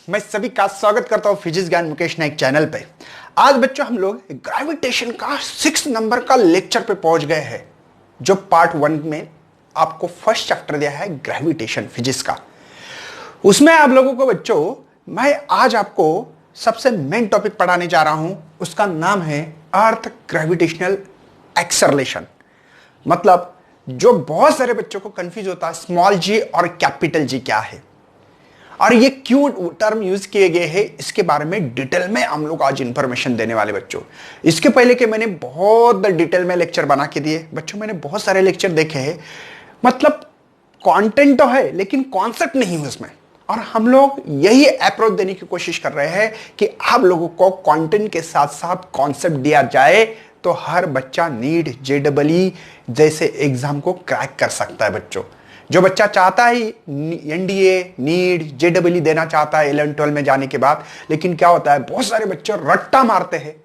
मैं सभी का स्वागत करता हूं फिजिक्स ज्ञान मुकेश नाइक चैनल पे। आज बच्चों हम लोग ग्रेविटेशन का 6 नंबर का लेक्चर पे पहुंच गए हैं, जो पार्ट 1 में आपको फर्स्ट चैप्टर दिया है ग्रेविटेशन फिजिक्स का। उसमें आप लोगों को बच्चों मैं आज आपको सबसे मेन टॉपिक पढ़ाने जा रहा हूं, उसका नाम है अर्थ ग्रेविटेशनल एक्सेलरेशन। मतलब जो बहुत सारे बच्चों को कंफ्यूज होता है, स्मॉल जी और कैपिटल जी क्या है और ये क्यों टर्म यूज किए गए हैं, इसके बारे में डिटेल में हम लोग आज इंफॉर्मेशन देने वाले बच्चों। इसके पहले के मैंने बहुत डिटेल में लेक्चर बना के दिए बच्चों, मैंने बहुत सारे लेक्चर देखे हैं। मतलब कंटेंट तो है लेकिन कॉन्सेप्ट नहीं है उसमें, और हम लोग यही अप्रोच देने की कोशिश कर रहे हैं कि आप लोगों को कंटेंट के साथ साथ कॉन्सेप्ट दिया जाए तो हर बच्चा नीट जेईई जैसे एग्जाम को क्रैक कर सकता है बच्चों। जो बच्चा चाहता है एनडीए नीट जेईई देना चाहता है 11-12 में जाने के बाद, लेकिन क्या होता है बहुत सारे बच्चे रट्टा मारते हैं,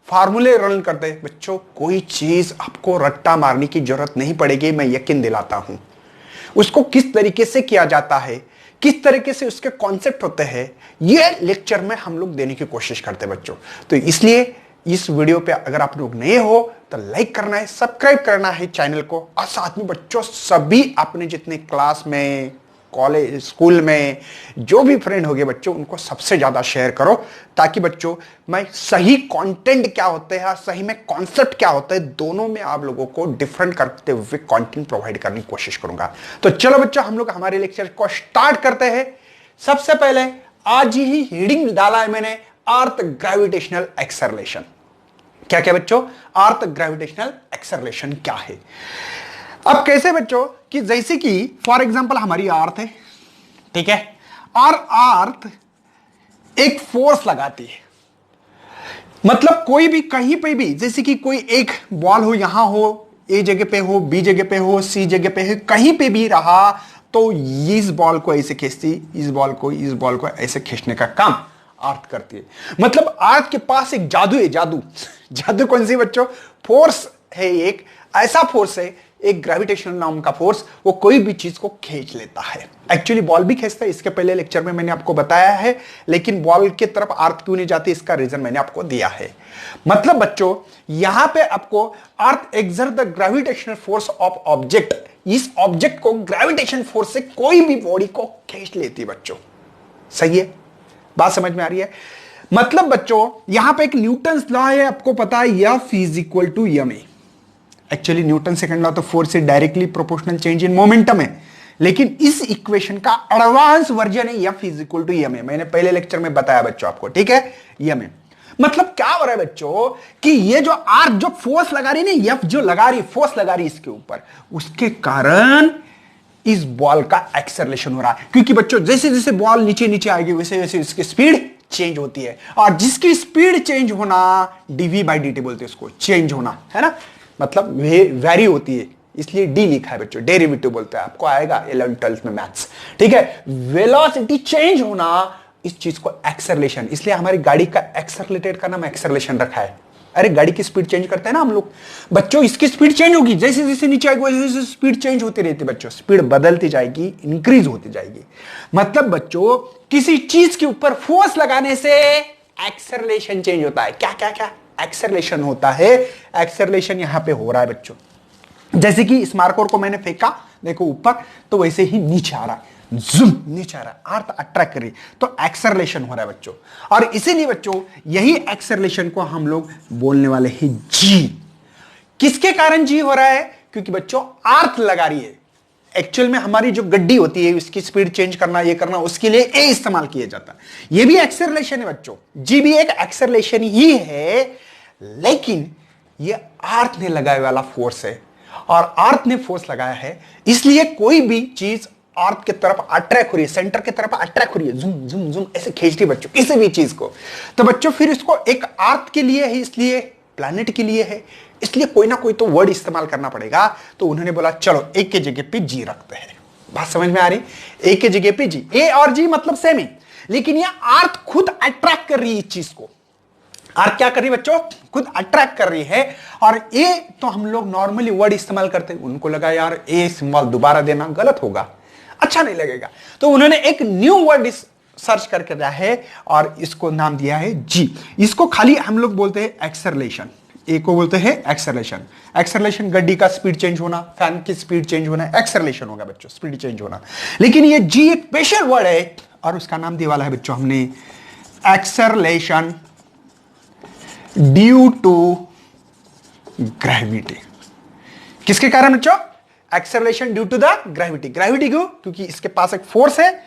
फार्मूले रन करते हैं। बच्चों कोई चीज आपको रट्टा मारने की जरूरत नहीं पड़ेगी, मैं यकीन दिलाता हूं। उसको किस तरीके से किया जाता है, किस तरीके से उसके कॉन्सेप्ट होते हैं, ये लेक्चर में हम लोग देने की कोशिश करते हैं बच्चों। तो इसलिए इस वीडियो पे अगर आप लोग नए हो तो लाइक करना है, सब्सक्राइब करना है चैनल को, और साथ में बच्चों सभी अपने जितने क्लास में, कॉलेज, स्कूल में जो भी फ्रेंड होंगे बच्चों, उनको सबसे ज्यादा शेयर करो, ताकि बच्चों मैं सही कंटेंट क्या होते हैं, सही में कॉन्सेप्ट क्या होता है, दोनों में आप लोगों को डिफरेंट करते हुए कंटेंट प्रोवाइड करने की कोशिश करूंगा। तो चलो बच्चों हम लोग हमारे लेक्चर को स्टार्ट करते हैं। सबसे पहले आज ही हेडिंग डाला है मैंने, अर्थ ग्रेविटेशनल एक्सेलरेशन। क्या क्या बच्चों? अर्थ ग्रेविटेशनल एक्सेलरेशन क्या है? अब कैसे बच्चों कि जैसे कि फॉर एग्जांपल हमारी अर्थ है, ठीक है, और अर्थ एक फोर्स लगाती है। मतलब कोई भी कहीं पे भी, जैसे कि कोई एक बॉल हो, यहां हो, ए जगह पे हो, बी जगह पे हो, सी जगह पे है, कहीं पे भी रहा तो इस बॉल को ऐसे खींचती, इस बॉल को ऐसे खींचने का काम अर्थ करती है। मतलब अर्थ के पास एक जादू है। जादू कौन सी बच्चों? फोर्स है, एक ऐसा फोर्स है, एक ग्रेविटेशनल नाम का फोर्स, वो कोई भी चीज को खींच लेता है। एक्चुअली बॉल भी खींचता है, इसके पहले लेक्चर में मैंने आपको बताया है, लेकिन बॉल की तरफ अर्थ क्यों नहीं जाती इसका रीजन मैंने आपको दिया है। मतलब बच्चों यहां पे आपको earth exert the gravitational force of object, इस ऑब्जेक्ट को ग्रेविटेशन फोर्स से कोई भी बॉडी को खींच लेती है बच्चों। सही है? बात समझ में आ रही है? मतलब बच्चों यहां पे एक न्यूटन लॉ है, आपको पता है, F is equal to ma। Actually Newton second law तो फोर्स से directly proportional change in momentum है, लेकिन इस इक्वेशन का एडवांस वर्जन है F is equal to ma। मैंने पहले लेक्चर में बताया बच्चों आपको, ठीक है, ma। मतलब क्या हो रहा है बच्चों कि ये जो आर्क जो फोर्स लगा रही है, F जो लगा रही, फोर्स लगा रही इसके ऊपर, उसके कारण इस बॉल का एक्सेलरेशन हो रहा है। क्योंकि बच्चों जैसे जैसे बॉल नीचे नीचे आएगी वैसे वैसे इसकी स्पीड चेंज होती है, और जिसकी स्पीड चेंज होना dv/dt बोलते हैं उसको, चेंज होना है ना, मतलब वेरी होती है, इसलिए डी लिखा है बच्चों, डेरिवेटिव बोलते हैं, आपको आएगा 11-12 में मैथ्स, ठीक है। वेलोसिटी चेंज होना, इस चीज को एक्सेलरेशन, इसलिए हमारी गाड़ी का एक्सेलरेटेड का नाम एक्सेलरेशन रखा है। अरे गाड़ी की स्पीड चेंज करते हैं ना हम लोग बच्चों, इसकी स्पीड चेंज होगी, जैसे जैसे नीचे आएगी वैसे वैसे स्पीड चेंज होती रहती है बच्चों, स्पीड बदलती जाएगी, इंक्रीज होती जाएगी। मतलब बच्चों किसी चीज के ऊपर फोर्स लगाने से एक्सेलरेशन चेंज होता है। क्या क्या क्या एक्सेलरेशन होता है? एक्सेलरेशन यहां पे हो रहा है बच्चों, जैसे कि इस मार्कर को मैंने फेंका, देखो ऊपर, तो वैसे ही नीचे आ रहा है, ज़ूम नीचे आ रहा है, अर्थ अट्रैक्ट कर रही, तो एक्सेलरेशन हो रहा है बच्चों। और इसीलिए बच्चों यही एक्सेलरेशन को हम लोग बोलने वाले हैं जी। किसके कारण जी हो रहा है? क्योंकि बच्चों अर्थ लगा रही है। एक्चुअल में हमारी जो गड्डी होती है उसकी स्पीड चेंज करना, ये करना, उसके लिए ए इस्तेमाल किया जाता है। ये भी एक्सेलरेशन है बच्चों, जी भी एक एक्सेलरेशन ही है, लेकिन ये अर्थ ने लगाए वाला फोर्स है, और अर्थ ने फोर्स लगाया है, इसलिए कोई भी चीज अर्थ की तरफ अट्रैक्ट हो रही है, सेंटर की तरफ अट्रैक्ट हो रही है, जुम जुम जुम ऐसे खींच रही बच्चों किसी भी चीज को। तो बच्चों फिर इसको एक अर्थ के लिए है, इसलिए प्लैनेट के लिए है, इसलिए कोई ना कोई तो वर्ड इस्तेमाल करना पड़ेगा। तो उन्होंने बोला चलो एक के जगह पे जी रखते हैं। बात समझ में आ रही? एक के जगह पे जी, ए और जी मतलब सेम ही, लेकिन ये अर्थ खुद अट्रैक्ट कर रही है इस चीज को। अर्थ क्या कर रही है बच्चों? खुद अट्रैक्ट कर रही है। और ए तो हम लोग नॉर्मली वर्ड इस्तेमाल करते हैं, उनको लगा यार ए सिंबल दोबारा देना गलत होगा, अच्छा नहीं लगेगा, तो उन्होंने एक न्यू वर्ड सर्च करके रहा है और इसको नाम दिया है जी। इसको खाली हम लोग बोलते हैं एक्सेलरेशन, ए को बोलते हैं एक्सेलरेशन। एक्सेलरेशन गड्डी का स्पीड चेंज होना, फैन की स्पीड चेंज होना, एक्सेलरेशन होगा बच्चों, स्पीड चेंज होना। लेकिन ये जी एक स्पेशल वर्ड है और उसका नाम दिया वाला है बच्चों हमने एक्सेलरेशन ड्यू टू ग्रेविटी। किसके कारण बच्चों? Acceleration due to the gravity. Gravity क्यों? क्योंकि इसके पास एक फोर्स है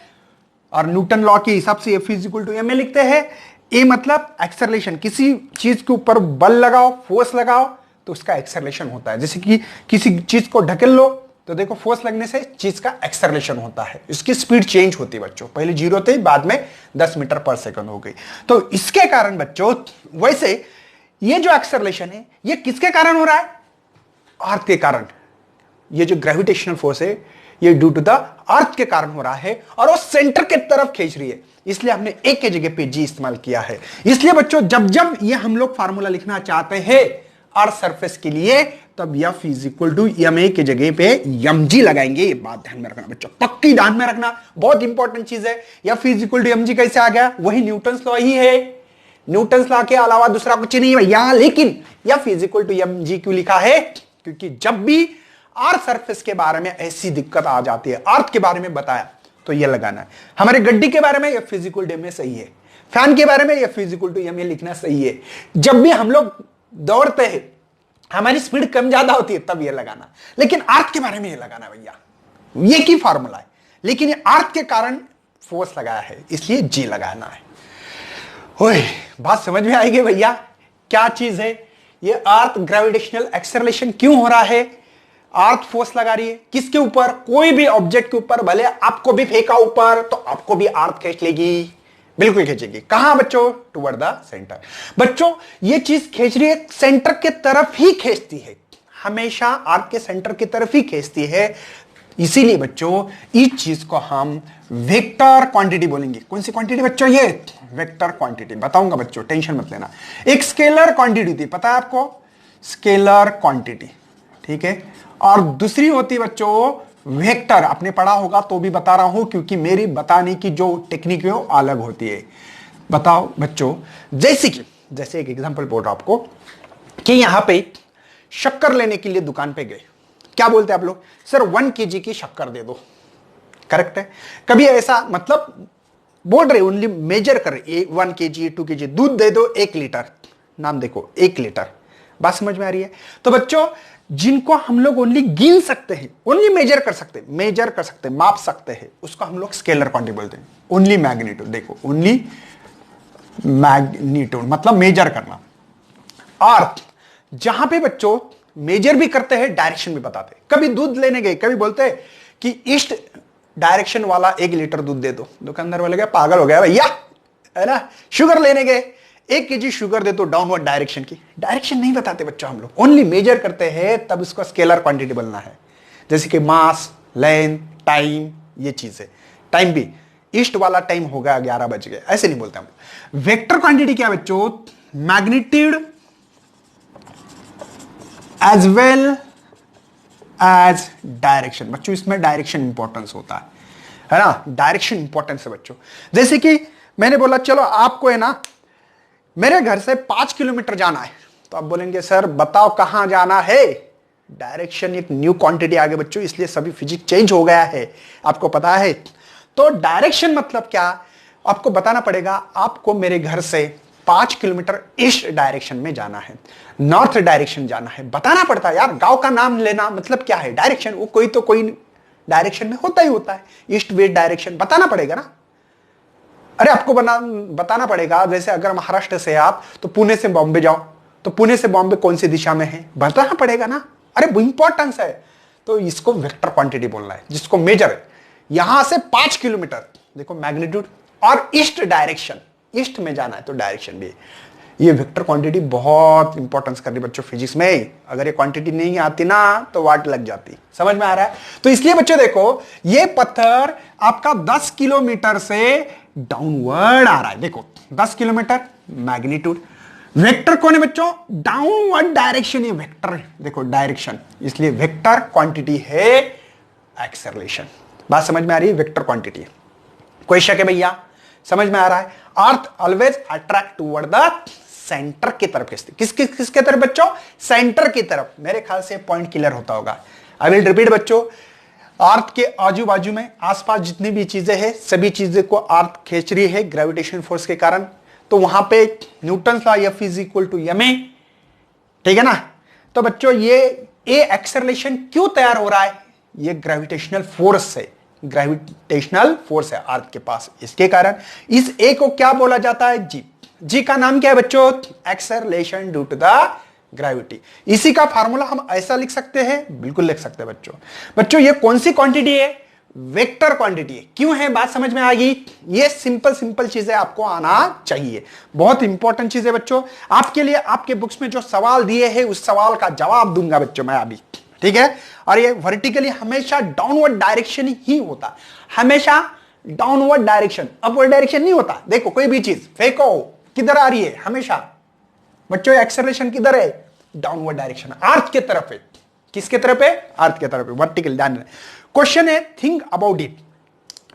और न्यूटन लॉ के हिसाब से F equal to M A लिखते हैं। ए मतलब एक्सेलरेशन, किसी चीज के ऊपर बल लगाओ, फोर्स लगाओ तो उसका एक्सेलरेशन होता है। जैसे कि किसी चीज को ढकेल लो तो देखो फोर्स लगने से चीज का एक्सेलरेशन होता है, इसकी स्पीड चेंज होती है बच्चों। पहले 0 थी, बाद में 10 मीटर पर सेकंड हो गई। तो इसके कारण बच्चों, वैसे ये जो एक्सेलरेशन है ये किसके कारण हो रहा है? अर्थ के कारण। ये जो ग्रेविटेशनल फोर्स है ये ड्यू टू द अर्थ के कारण हो रहा है और वो सेंटर के तरफ खींच रही है, इसलिए हमने एक के जगह पे जी इस्तेमाल किया है। इसलिए बच्चों जब जब ये हम लोग फार्मूला लिखना चाहते हैं अर्थ सरफेस के लिए, तब F is equal to M A के जगह पे एम जी लगाएंगे। ये बात ध्यान में रखना बच्चों, पक्की ध्यान में रखना, बहुत इंपॉर्टेंट चीज है। F is equal to M G कैसे आ गया? वही न्यूटन लॉ ही है, न्यूटन लॉ के अलावा दूसरा कुछ नहीं भैया। लेकिन F is equal to M G क्यों लिखा है? क्योंकि जब भी अर्थ सरफेस के बारे में ऐसी दिक्कत आ जाती है, अर्थ के बारे में बताया तो ये लगाना है। हमारे गड्डी के बारे में F is equal to M A सही है, फैन के बारे में F is equal to M A लिखना सही है। जब भी हम लोग दौड़ते हैं हमारी स्पीड कम ज्यादा होती है तब ये लगाना, लेकिन अर्थ के बारे में ये लगाना भैया, ये की फार्मूला है। लेकिन ये अर्थ के कारण फोर्स लगाया है इसलिए जी लगाना है। ओए बात समझ में आएगी भैया क्या चीज है ये? अर्थ ग्रेविटेशनल एक्सेलरेशन क्यों हो रहा है? अर्थ फोर्स लगा रही है किसके ऊपर? कोई भी ऑब्जेक्ट के ऊपर, भले आपको भी फेंका ऊपर तो आपको भी अर्थ खींच लेगी, बिल्कुल खींचेगी। कहां बच्चों? Toward the centre. बच्चों ये चीज खींच रही है, सेंटर के तरफ ही खींचती है, हमेशा अर्थ के सेंटर की तरफ ही खींचती है। इसीलिए बच्चों इस चीज को हम वेक्टर क्वांटिटी बोलेंगे। कौन सी क्वांटिटी बच्चों? ये वेक्टर क्वांटिटी बताऊंगा बच्चों, टेंशन मत लेना। एक स्केलर क्वांटिटी थी, पता है आपको? स्केलर क्वांटिटी, ठीक है। और दूसरी होती बच्चों वेक्टर, आपने पढ़ा होगा तो भी बता रहा हूं क्योंकि मेरी बताने की जो टेक्निक है वो अलग होती है। बताओ बच्चों, जैसे एक एग्जांपल बोल रहा हूं आपको कि यहां पे शक्कर लेने के लिए दुकान पे गए, क्या बोलते हैं आप लोग? सर 1 kg की शक्कर दे दो, करेक्ट है। कभी ऐसा मतलब बोल रहे, ओनली मेजर कर रहे, 1 kg 2 kg दूध दे दो 1 लीटर, नाम देखो 1 लीटर। बात समझ में आ रही है? तो बच्चों जिनको हम लोग ओनली गिन सकते हैं, ओनली मेजर कर सकते हैं, माप सकते हैं, उसको हम लोग स्केलर क्वांटिटी बोलते हैं। ओनली मैग्नीट्यूड, देखो ओनली मैग्नीट्यूड मतलब मेजर करना। और जहां पे बच्चों मेजर भी करते हैं, डायरेक्शन भी बताते हैं। कभी दूध लेने गए, कभी बोलते हैं कि ईस्ट डायरेक्शन वाला 1 लीटर दूध दे दो, दुकानदार वाले गए पागल हो गया भैया, है ना। शुगर लेने गए, 1 kg शुगर दे तो डाउनवर्ड डायरेक्शन की, डायरेक्शन नहीं बताते बच्चों हम लोग, ओनली मेजर करते हैं, तब इसको स्केलर क्वांटिटी बोलना है। जैसे कि मास, लेंथ, टाइम, ये चीज है। टाइम भी ईस्ट वाला टाइम हो गया 11 बज गए, ऐसे नहीं बोलते हम। वेक्टर क्वांटिटी क्या बच्चों? Magnitude as well as direction. बच्चों इसमें डायरेक्शन इंपॉर्टेंस होता है ना, डायरेक्शन इंपॉर्टेंस है बच्चों। जैसे कि मैंने बोला चलो आपको है ना मेरे घर से 5 किलोमीटर जाना है, तो आप बोलेंगे सर बताओ कहां जाना है? डायरेक्शन एक न्यू क्वांटिटी आ गई बच्चों, इसलिए सभी फिजिक्स चेंज हो गया है, आपको पता है। तो डायरेक्शन मतलब क्या आपको बताना पड़ेगा। आपको मेरे घर से 5 किलोमीटर ईस्ट डायरेक्शन में जाना है, नॉर्थ डायरेक्शन जाना है, बताना पड़ता है यार। गांव का नाम लेना मतलब क्या है? डायरेक्शन, वो कोई तो कोई डायरेक्शन में होता ही होता है, ईस्ट वेस्ट डायरेक्शन बताना पड़ेगा ना। अरे आपको बताना पड़ेगा, जैसे अगर महाराष्ट्र से आप तो पुणे से बॉम्बे जाओ, तो पुणे से बॉम्बे कौन सी दिशा में है बताना पड़ेगा ना। अरे वो इंपॉर्टेंस है। तो इसको वेक्टर क्वांटिटी बोलना है, जिसको मेजर है। यहां से 5 किलोमीटर देखो मैग्नीट्यूड, और ईस्ट डायरेक्शन, ईस्ट में जाना है तो डायरेक्शन भी। ये वेक्टर क्वांटिटी बहुत इंपॉर्टेंस कर रही बच्चों फिजिक्स में। अगर ये क्वांटिटी नहीं आती ना तो वाट लग जाती। समझ में आ रहा है? तो इसलिए बच्चों देखो ये पत्थर आपका 10 किलोमीटर से डाउनवर्ड आ रहा है, देखो 10 किलोमीटर मैग्नीट्यूड। वेक्टर कौन है बच्चों? डाउनवर्ड डायरेक्शन, ये वेक्टर है, देखो डायरेक्शन, इसलिए वेक्टर क्वांटिटी है एक्सेलरेशन। बात समझ में आ रही है? Vector quantity. कोई शक है भैया? समझ में आ रहा है? Earth always attract toward the center की तरफ खींचती। किसके तरफ बच्चों? सेंटर की तरफ। मेरे ख्याल से पॉइंट क्लियर होता होगा। आई विल रिपीट बच्चों, अर्थ के आजू बाजू में आसपास जितनी भी चीजें हैं सभी चीजें को अर्थ खींच रही है ग्रेविटेशन फोर्स के कारण। तो वहां पे Newton law F is equal to M A, ठीक है ना? तो बच्चों ये ए एक्सेलरेशन क्यों तैयार हो रहा है? ये ग्रेविटेशनल फोर्स है, ग्रेविटेशनल फोर्स है अर्थ के पास, इसके कारण। इस ए को क्या बोला जाता है? जी। जी का नाम क्या है बच्चों? Acceleration due to the gravity. इसी का फार्मूला हम ऐसा लिख सकते हैं, बिल्कुल लिख सकते हैं बच्चों। बच्चों ये कौन सी क्वांटिटी है? वेक्टर क्वांटिटी है। क्यों है? बात समझ में आ गई? ये सिंपल चीजें आपको आना चाहिए, बहुत इंपॉर्टेंट चीज है बच्चों। आपके लिए आपके बुक्स में जो सवाल दिए हैं उस सवाल का जवाब दूंगा बच्चों मैं अभी, ठीक है? और ये वर्टिकली हमेशा डाउनवर्ड डायरेक्शन ही होता, हमेशा डाउनवर्ड डायरेक्शन, अपवर्ड डायरेक्शन नहीं होता। देखो कोई भी चीज फेंको किधर आ रही है? हमेशा बच्चों एक्सेलरेशन किधर है? डाउनवर्ड डायरेक्शन, अर्थ के तरफ है। किसके तरफ है? अर्थ के तरफ है, वर्टिकल। क्वेश्चन है, think about it,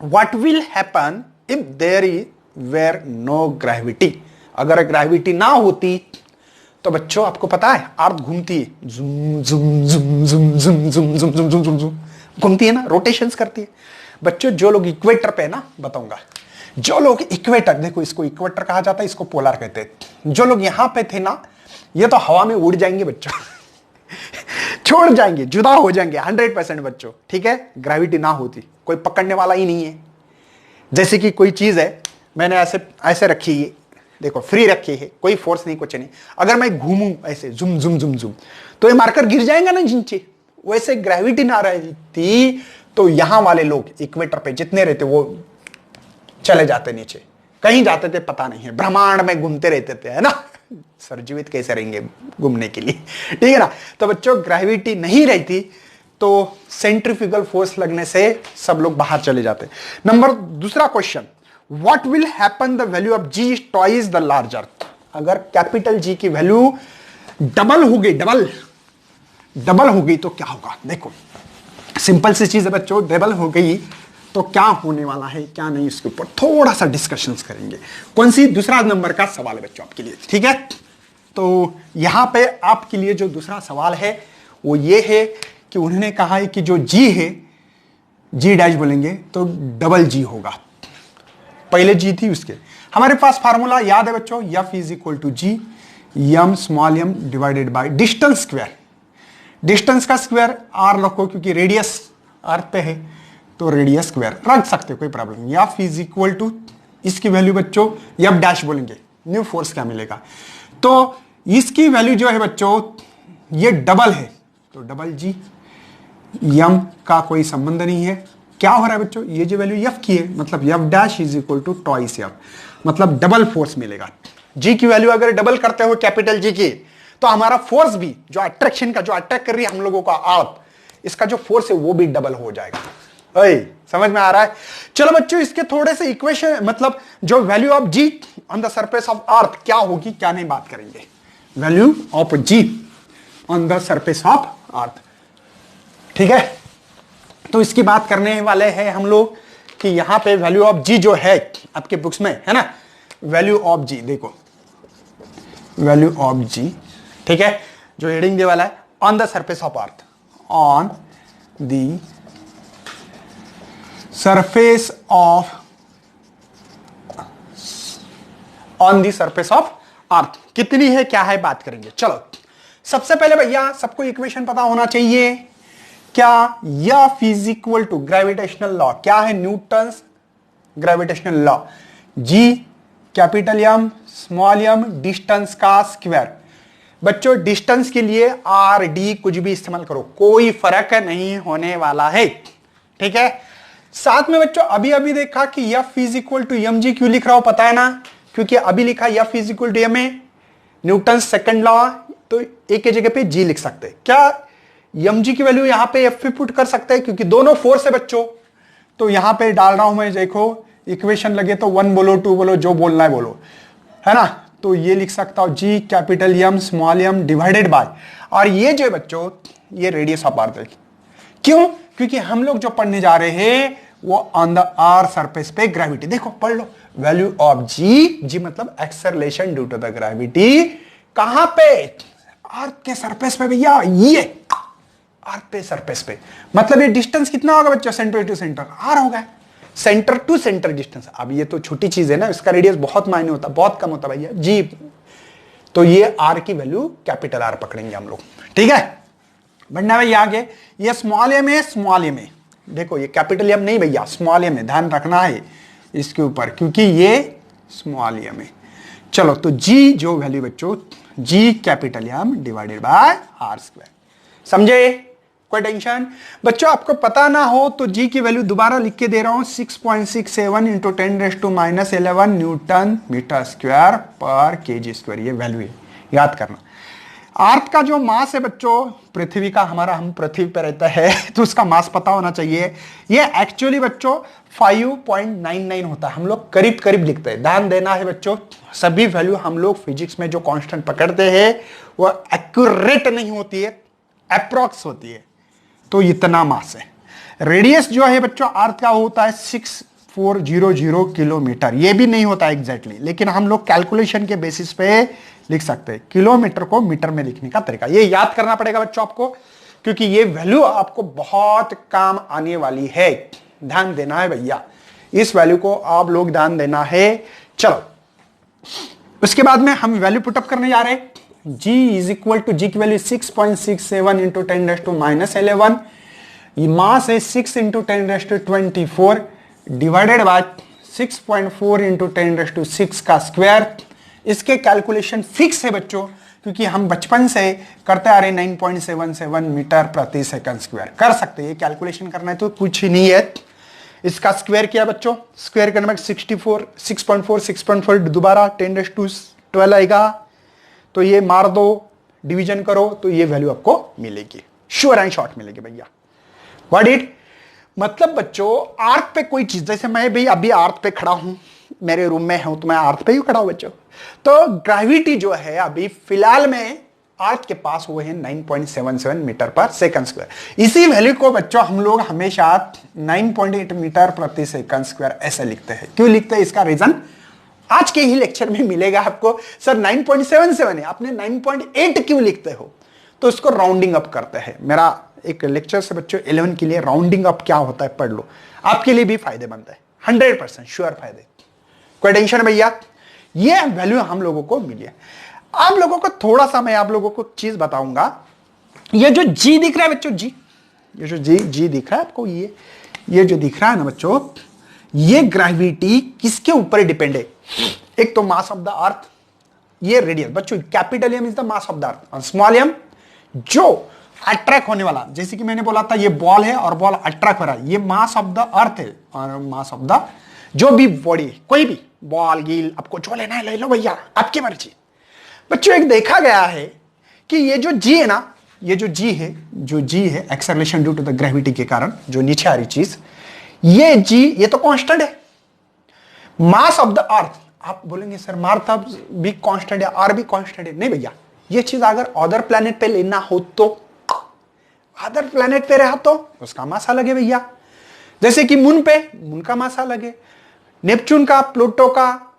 what will happen if there is where no gravity? अगर ग्रेविटी ना होती तो बच्चों आपको पता है अर्थ घूमती है, जुम जुम जुम जुम जुम जुम जुम जुम जुम जुम जुम घूमती है ना, रोटेशंस करती है। बच्चों जो लोग इक्वेटर पे है ना, बताऊंगा, जो लोग इक्वेटर, देखो इसको इक्वेटर कहा जाता है, इसको पोलर कहते हैं। जो लोग यहां पे थे ना, ये तो हवा में उड़ जाएंगे बच्चों छोड़ जाएंगे, जुदा हो जाएंगे 100% बच्चों, ठीक है? ग्रेविटी ना होती, कोई पकड़ने वाला ही नहीं है। जैसे कि कोई चीज है, मैंने ऐसे रखी है, देखो फ्री रखी है, कोई फोर्स नहीं, कुछ नहीं। अगर मैं घूमूं ऐसे जुम जुम जुम जुम, तो ये मार्कर गिर जाएगा ना नीचे। वैसे ग्रेविटी ना रहती तो यहां वाले लोग इक्वेटर पे जितने रहते वो चले जाते नीचे, कहीं जाते थे पता नहीं है, ब्रह्मांड में घूमते रहते थे, है ना? सर जीवित कैसे रहेंगे घूमने के लिए, ठीक है ना? तो बच्चों ग्रेविटी नहीं रहती तो सेंट्रीफ्यूगल फोर्स लगने से सब लोग बाहर चले जाते। दूसरा question, what will happen the value of G is twice the large earth? अगर कैपिटल जी की वैल्यू डबल हो गई, डबल हो गई तो क्या होगा? देखो सिंपल सी चीज है बच्चों, डबल हो गई तो क्या होने वाला है क्या नहीं, इसके ऊपर थोड़ा सा डिस्कशंस करेंगे। कौन सी? दूसरा नंबर का सवाल है बच्चों आपके लिए, ठीक है? तो यहां पे आपके लिए जो दूसरा सवाल है वो ये है कि उन्होंने कहा है कि जो जी है, जी डैश बोलेंगे तो डबल जी होगा। पहले जी थी उसके, हमारे पास फार्मूला याद है बच्चों, F is equal to G M small M divided by distance square. Distance का स्क्वायर आर रखो क्योंकि रेडियस अर्थ पे है तो रेडियस स्क्वायर रख सकते हो, कोई प्रॉब्लम नहीं। एफ इज इक्वल टू, इसकी वैल्यू बच्चों एफ डैश बोलेंगे, न्यू फोर्स क्या मिलेगा? तो इसकी वैल्यू जो है बच्चों ये डबल है तो डबल जी, एम का कोई संबंध नहीं है। क्या हो रहा है बच्चों? ये जो वैल्यू एफ की है मतलब F dash is equal to twice F, मतलब डबल फोर्स मिलेगा। जी की वैल्यू अगर डबल करते हो कैपिटल जी की तो हमारा फोर्स भी, जो अट्रैक्शन का, जो अट्रैक्ट कर रही है हम लोगों का अर्थ, इसका जो फोर्स है वो भी डबल हो जाएगा। समझ में आ रहा है? चलो बच्चों इसके थोड़े से इक्वेशन, मतलब जो value of G on the surface of earth क्या होगी क्या नहीं बात करेंगे। Value of G on the surface of earth, ठीक है? तो इसकी बात करने वाले हैं हम लोग कि यहां पे वैल्यू ऑफ जी जो है आपके बुक्स में है ना, वैल्यू ऑफ जी देखो, वैल्यू ऑफ जी, ठीक है? जो हेडिंग दे वाला है on the surface of earth, on the surface of, on the surface of अर्थ कितनी है क्या है बात करेंगे। चलो सबसे पहले भैया सबको इक्वेशन पता होना चाहिए, क्या? F is equal to gravitational law, क्या है? Newton's gravitational law, G capital M small M distance का स्क्वायर। बच्चों डिस्टेंस के लिए आर डी कुछ भी इस्तेमाल करो, कोई फर्क नहीं होने वाला है, ठीक है? साथ में बच्चों अभी अभी देखा कि F is equal to M G, क्यों लिख रहा हूं पता है ना? क्योंकि अभी लिखा F is equal to M A, Newton second law, तो एक की जगह पे जी लिख सकते हैं। क्या एम जी की वैल्यू यहां पे एफ पे पुट कर सकते हैं क्योंकि दोनों फोर्स है बच्चों। तो यहां पे डाल रहा हूं मैं, देखो इक्वेशन लगे तो 1 बोलो 2 बोलो, जो बोलना है बोलो, है ना? तो ये लिख सकता हूं G capital M small M divided by, और ये जो है बच्चों ये रेडियस ऑफ अर्थ है। क्यों? क्योंकि हम लोग जो पढ़ने जा रहे हैं वो ऑन द आर सरफेस पे ग्रेविटी, देखो पढ़ लो, वैल्यू ऑफ जी मतलब acceleration due to the gravity, कहां पे? अर्थ के सरफेस पे भैया, ये अर्थ पे सरफेस पे। मतलब ये डिस्टेंस कितना होगा बच्चों? सेंटर टू सेंटर आर होगा, सेंटर टू सेंटर डिस्टेंस। अब ये तो छोटी चीज है ना, इसका रेडियस बहुत मायने होता, बहुत कम होता भैया जी। तो ये आर की वैल्यू कैपिटल आर पकड़ेंगे हम लोग, ठीक है। बढ़ना भैया आगे, ये स्मॉल एम है, स्मॉल एम है। देखो ये कैपिटल एम नहीं भैया, स्मॉल एम है, ध्यान रखना है इसके ऊपर, क्योंकि ये स्मॉल एम है। चलो तो जी जो वैल्यू बच्चों, G capital M divided by R square, समझे? कोई टेंशन? बच्चों आपको पता ना हो तो जी की वैल्यू दोबारा लिख के दे रहा हूं, 6.67 इंटू 10⁻⁻11 न्यूटन मीटर स्क्वायर पर केजी स्क्वायर, ये वैल्यू है, याद करना। अर्थ का जो मास है बच्चों, पृथ्वी का, हमारा, हम पृथ्वी पर रहता है तो उसका मास पता होना चाहिए। ये एक्चुअली बच्चों 5.99 होता है, हम लोग करीब करीब लिखते हैं। ध्यान देना है बच्चों, सभी वैल्यू हम लोग फिजिक्स में जो कांस्टेंट पकड़ते हैं वो एक्यूरेट नहीं होती है, अप्रॉक्स होती है। तो इतना मास है। रेडियस जो है बच्चों अर्थ का होता है 6400 किलोमीटर, ये भी नहीं होता एग्जैक्टली, लेकिन हम लोग कैलकुलेशन के बेसिस पे लिख सकते हैं। किलोमीटर को मीटर में लिखने का तरीका ये याद करना पड़ेगा बच्चों आपको, क्योंकि ये वैल्यू आपको बहुत काम आने वाली है। ध्यान देना है भैया, इस वैल्यू को आप लोग ध्यान देना है। चलो उसके बाद में हम वैल्यू पुटअप करने जा रहे हैं। G इज इक्वल टू, जी की वैल्यू 6.67 इंटू 10⁻⁻11, ये मास है 6 इंटू 10⁻24 डिवाइडेड बाय 6.4 इंटू 10⁻6 का स्क्वायर। इसके कैलकुलेशन फिक्स है बच्चों, क्योंकि हम बचपन से करते आ रहे 9.77 मीटर प्रति सेकंड स्क्वायर। कर सकते हैं, ये कैलकुलेशन करना है तो कुछ ही नहीं है। इसका स्क्वायर किया बच्चों, स्क्वायर करने में 6.4 दोबारा 10⁻12 आएगा, तो ये मार दो, डिवीजन करो, तो ये वैल्यू आपको मिलेगी, श्योर एंड शॉर्ट मिलेगी भैया। व्हाट इट मतलब बच्चों, अर्थ पे कोई चीज, जैसे मैं भी अभी अर्थ पे खड़ा हूं, मेरे रूम में हूं, तो मैं अर्थ पे ही खड़ा हूं बच्चों। तो ग्रेविटी जो है अभी फिलहाल में अर्थ के पास वो है 9.77 मीटर पर सेकंड स्क्वायर। इसी वैल्यू को बच्चों हम लोग हमेशा 9.8 मीटर प्रति सेकंड स्क्वायर ऐसे लिखते हैं। क्यों लिखते हैं, इसका रीजन आज के ही लेक्चर में मिलेगा आपको। सर 9.77 है, आपने 9.8 क्यों लिखते हो? तो उसको राउंडिंग अप करते हैं। मेरा एक लेक्चर से बच्चों 11 के लिए राउंडिंग अप क्या होता है पढ़ लो, आपके लिए भी फायदेमंद है, 100% श्योर फायदे। कोई टेंशन भैया, ये वैल्यू हम लोगों को मिली है। आप लोगों को थोड़ा सा मैं आप लोगों को चीज बताऊंगा। ये जो जी दिख रहा है बच्चों, जी, ये जो जी दिख रहा है आपको, ये जो दिख रहा है ना बच्चों, ये ग्रेविटी किसके ऊपर डिपेंड है? एक तो मास ऑफ द अर्थ, ये रेडियस बच्चों, capital M is the mass of the earth, और स्मॉल एम जो अट्रैक्ट होने वाला, जैसे कि मैंने बोला था ये बॉल है और बॉल अट्रैक्ट हो रहा है, ये मास ऑफ द अर्थ है। और मास ऑफ द जो भी बॉडी, कोई भी बॉल गिल, आपको जो लेना है ले लो भैया, आपकी मर्जी। बच्चों एक देखा गया है कि ये जो जी है ना, ये जो जी है acceleration due to the gravity के कारण जो नीचे आ रही चीज, ये जी, ये तो कांस्टेंट है। मास ऑफ द अर्थ, आप बोलेंगे सर मास भी कांस्टेंट है, आर भी कांस्टेंट है। नहीं भैया, ये चीज अगर अदर प्लेनेट पे लेना हो तो, अदर प्लेनेट पे रहा तो उसका मास अलग है भैया। जैसे कि मून पे, मून का मास अलग है, नेपच्यून का, प्लूटो का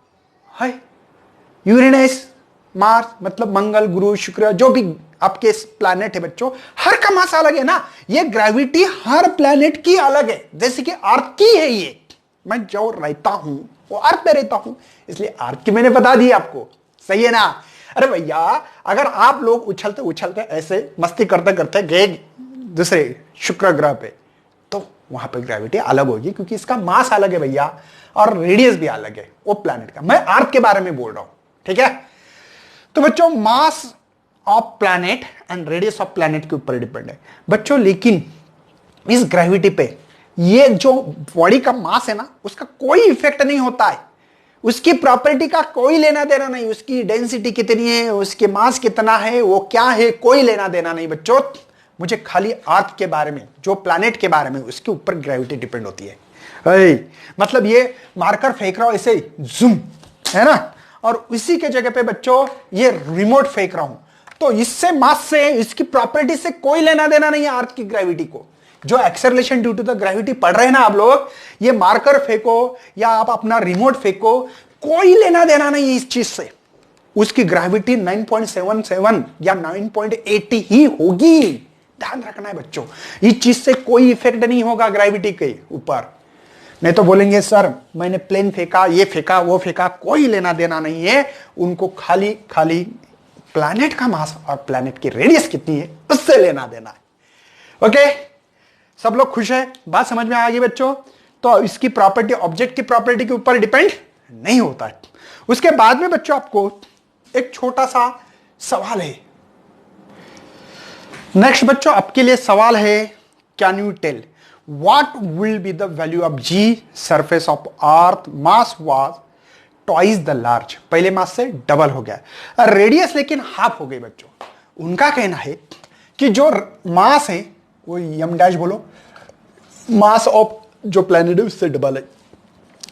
है, यूरेनस, मार्स मतलब मंगल, गुरु, शुक्र, जो भी आपके प्लैनेट है बच्चों, हर का मास अलग है ना। ये ग्रेविटी हर प्लैनेट की अलग है, जैसे कि अर्थ की है। ये मैं जो रहता हूं वो अर्थ पे रहता हूं, इसलिए अर्थ की मैंने बता दी आपको, सही है ना। अरे भैया अगर आप लोग उछलते उछलते ऐसे मस्ती करते करते गए दूसरे शुक्र ग्रह पे, तो वहां पे ग्रेविटी अलग होगी, क्योंकि इसका मास अलग है भैया, और रेडियस भी अलग है वो प्लैनेट का। मैं अर्थ के बारे में बोल रहा हूं, ठीक है। तो बच्चों mass of planet and radius of planet के ऊपर डिपेंड है बच्चों। लेकिन इस ग्रेविटी पे ये जो बॉडी का मास है ना, उसका कोई इफेक्ट नहीं होता है, उसकी प्रॉपर्टी का कोई लेना देना नहीं, उसकी डेंसिटी कितनी है, उसके मास कितना है, वो क्या है, कोई लेना देना नहीं बच्चों। मुझे खाली अर्थ के बारे में, जो प्लैनेट के बारे में, उसके ऊपर ग्रेविटी डिपेंड होती है। मतलब ये मार्कर फेंक रहा हूं ऐसे जूम, है ना, और इसी के जगह पे बच्चों ये रिमोट फेंक रहा हूं, तो इससे मास से, इसकी प्रॉपर्टी से कोई लेना देना नहीं है अर्थ की ग्रेविटी को। जो acceleration due to the gravity पढ़ रहे हैं ना आप लोग, ये मार्कर फेंको या आप अपना रिमोट फेंको, कोई लेना देना नहीं इस चीज से। उसकी ग्रेविटी 9.77 या 9.80 ही होगी, ध्यान रखना है बच्चों। इस चीज से कोई इफेक्ट नहीं होगा ग्रेविटी के ऊपर। नहीं तो बोलेंगे सर मैंने प्लेन फेंका, ये फेंका, वो फेंका, कोई लेना देना नहीं है उनको। खाली खाली प्लैनेट का मास और प्लैनेट की रेडियस कितनी है उससे लेना देना है। ओके, सब लोग खुश है? बात समझ में आ गई बच्चों? तो इसकी प्रॉपर्टी ऑब्जेक्ट की प्रॉपर्टी के ऊपर डिपेंड नहीं होता है। उसके बाद में बच्चों आपको एक छोटा सा सवाल है। नेक्स्ट बच्चों आपके लिए सवाल है, can you tell what will be the value of G surface of earth mass was twice the large. पहले मास से डबल हो गया, रेडियस लेकिन हाफ हो गई बच्चों। उनका कहना है कि जो मास है वो यम डैश बोलो, मास ऑफ जो प्लैनेट है उससे डबल है,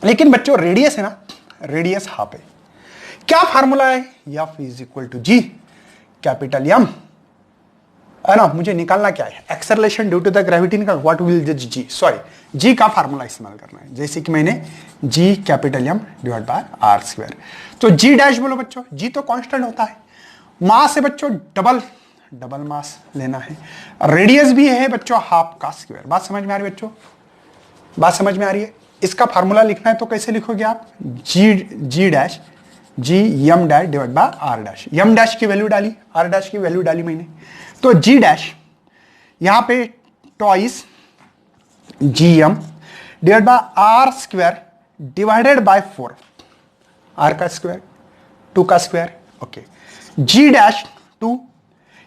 लेकिन बच्चों रेडियस है ना, रेडियस हाफ है। क्या फार्मूला है? F is equal to G capital M, है ना। मुझे निकालना क्या है? Acceleration due to the gravity निकाल। What will the G, sorry G का फार्मूला इस्तेमाल करना है, जैसे कि मैंने G capital M divide by R square. तो जी डैश बोलो बच्चों, जी तो कांस्टेंट होता है। मास है बच्चों डबल, डबल मास लेना है। रेडियस भी है बच्चों हाफ का स्क्वायर। बात समझ में आ रही है बच्चों? बात समझ में आ रही है? इसका फार्मूला लिखना है तो कैसे लिखोगे आप? G dash G M dash divide by R dash. M dash की वैल्यू डाली, आर डैश की वैल्यू डाली मैंने, तो जी डैश यहां पे twice G M divide by R square divided by 4, R का स्क्वायर 2 का स्क्वायर। ओके, जी डैश 2,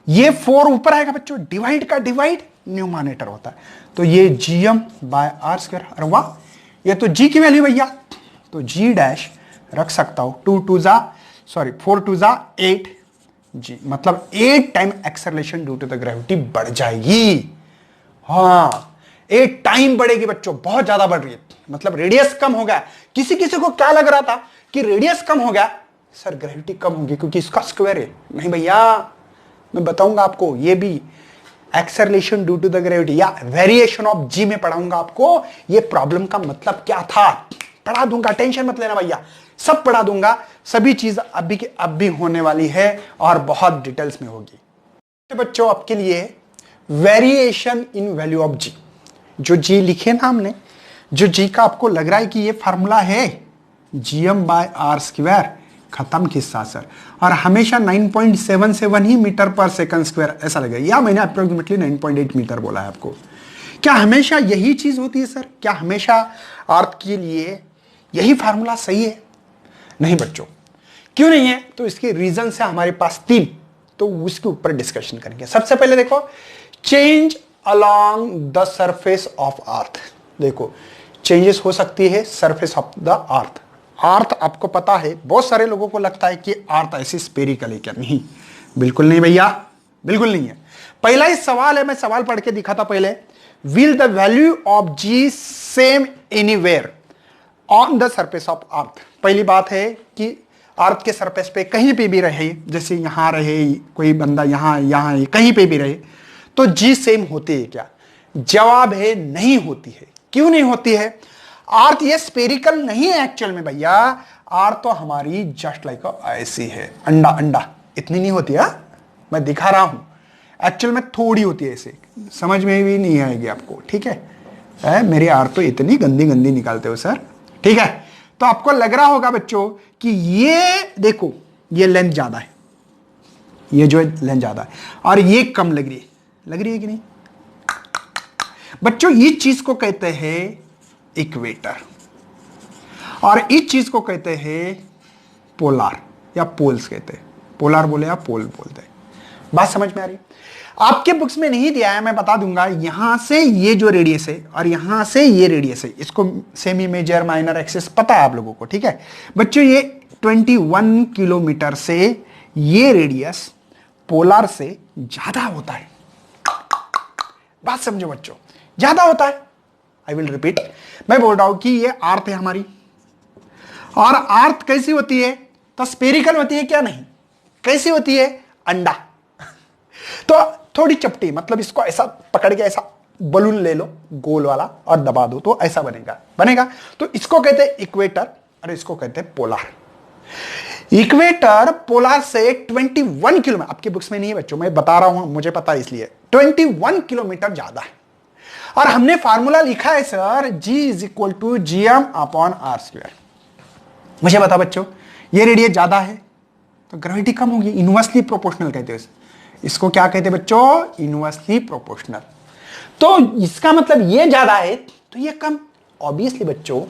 ये 4 ऊपर आएगा बच्चों, डिवाइड का डिवाइड न्यूमरेटर होता है, तो ये G M by R square. अरे वाह, ये तो जी की वैल्यू भैया, तो जी डैश रख सकता हूं 4 2 जा 8 जी, मतलब 8 time acceleration due to the gravity बढ़ जाएगी। हाँ 8 टाइम बढ़ेगी बच्चों, बहुत ज्यादा बढ़ रही है, मतलब रेडियस कम हो गया। किसी किसी को क्या लग रहा था कि रेडियस कम हो गया, सर ग्रेविटी कम होगी क्योंकि इसका स्क्वायर है। नहीं भैया, मैं बताऊंगा आपको, ये भी acceleration due to the gravity या वेरिएशन ऑफ जी में पढ़ाऊंगा आपको, ये प्रॉब्लम का मतलब क्या था, पढ़ा दूंगा, टेंशन मत लेना भैया, सब पढ़ा दूंगा। सभी चीज अभी के अब भी होने वाली है और बहुत डिटेल्स में होगी। तो बच्चों आपके लिए वेरिएशन इन वैल्यू ऑफ जी, जो जी लिखे ना हमने, जो जी का आपको लग रहा है कि ये फार्मूला है जीएम बाय आर स्क्वायर, खत्म किस्सा सर। और हमेशा 9.77 ही मीटर पर सेकंड स्क्वायर ऐसा लगेगा, या मैंने अप्रोक्सीमेटली 9.8 मीटर बोला है आपको। क्या हमेशा यही चीज होती है सर? क्या हमेशा अर्थ के लिए यही फार्मूला सही है? नहीं बच्चों, क्यों नहीं है? तो इसके रीजन है हमारे पास 3, तो उसके ऊपर डिस्कशन करेंगे। सबसे पहले देखो, change along the surface of अर्थ। देखो चेंजेस हो सकती है सरफेस ऑफ द अर्थ। अर्थ आपको पता है, बहुत सारे लोगों को लगता है कि अर्थ ऐसी स्पेरिकल है, क्या? नहीं, बिल्कुल नहीं भैया, बिल्कुल नहीं है। पहला ही सवाल है, मैं सवाल पढ़ के दिखा था पहले, will the value of G same anywhere on the surface of earth. पहली बात है कि अर्थ के सरफेस पे कहीं पे भी रहे, जैसे यहां रहे कोई बंदा, यहां कहीं पे भी रहे, तो जी सेम होती है क्या? जवाब है नहीं होती है। क्यों नहीं होती है? अर्थ ये स्पेरिकल नहीं है एक्चुअल में भैया। अर्थ तो हमारी जस्ट लाइक ऐसी है, अंडा अंडा, इतनी नहीं होती है, मैं दिखा रहा हूं। एक्चुअल में थोड़ी होती है, ऐसे समझ में भी नहीं आएगी आपको, ठीक है? मेरी अर्थ तो इतनी गंदी गंदी निकालते हो सर, ठीक है? तो आपको लग रहा होगा बच्चों कि ये देखो, ये लेंथ ज्यादा है, ये जो है लेंथ ज्यादा है, और ये कम लग रही है कि नहीं बच्चों? इस चीज को कहते हैं इक्वेटर, और इस चीज को कहते हैं पोलार या पोल्स कहते हैं। पोलार बोले या पोल बोलते हैं। बात समझ में आ रही? आपके बुक्स में नहीं दिया है, मैं बता दूंगा। यहां से ये जो रेडियस है और यहां से ये रेडियस है, इसको सेमी मेजर माइनर एक्सिस पता है आप लोगों को, ठीक है बच्चों? ये 21 किलोमीटर से ये रेडियस पोलार से ज्यादा होता है। बात समझो बच्चों, ज्यादा होता है। आई विल रिपीट, मैं बोल रहा हूं कि ये अर्थ है हमारी, और अर्थ कैसी होती है? तो स्पेरिकल होती है क्या? नहीं। कैसी होती है? अंडा। तो थोड़ी चपटी, मतलब इसको ऐसा पकड़ के ऐसा बलून ले लो गोल वाला और दबा दो तो ऐसा बनेगा। तो इसको कहते हैं इक्वेटर और इसको कहते हैं पोलार। इक्वेटर पोलार से 21 किलोमीटर, आपकी बुक्स में नहीं है बच्चों, मैं बता रहा हूं, मुझे पता है इसलिए 21 किलोमीटर ज्यादा है। और हमने फार्मूला लिखा है sir G is equal to GM/r²। मुझे बता बच्चों, ये रेडियस ज्यादा है तो ग्रेविटी कम होगी, इनवर्सली प्रोपोर्शनल कहते हैं इसको क्या कहते हैं बच्चों? Inversely proportional. तो इसका मतलब ये ज्यादा है तो ये कम। ऑब्वियसली बच्चों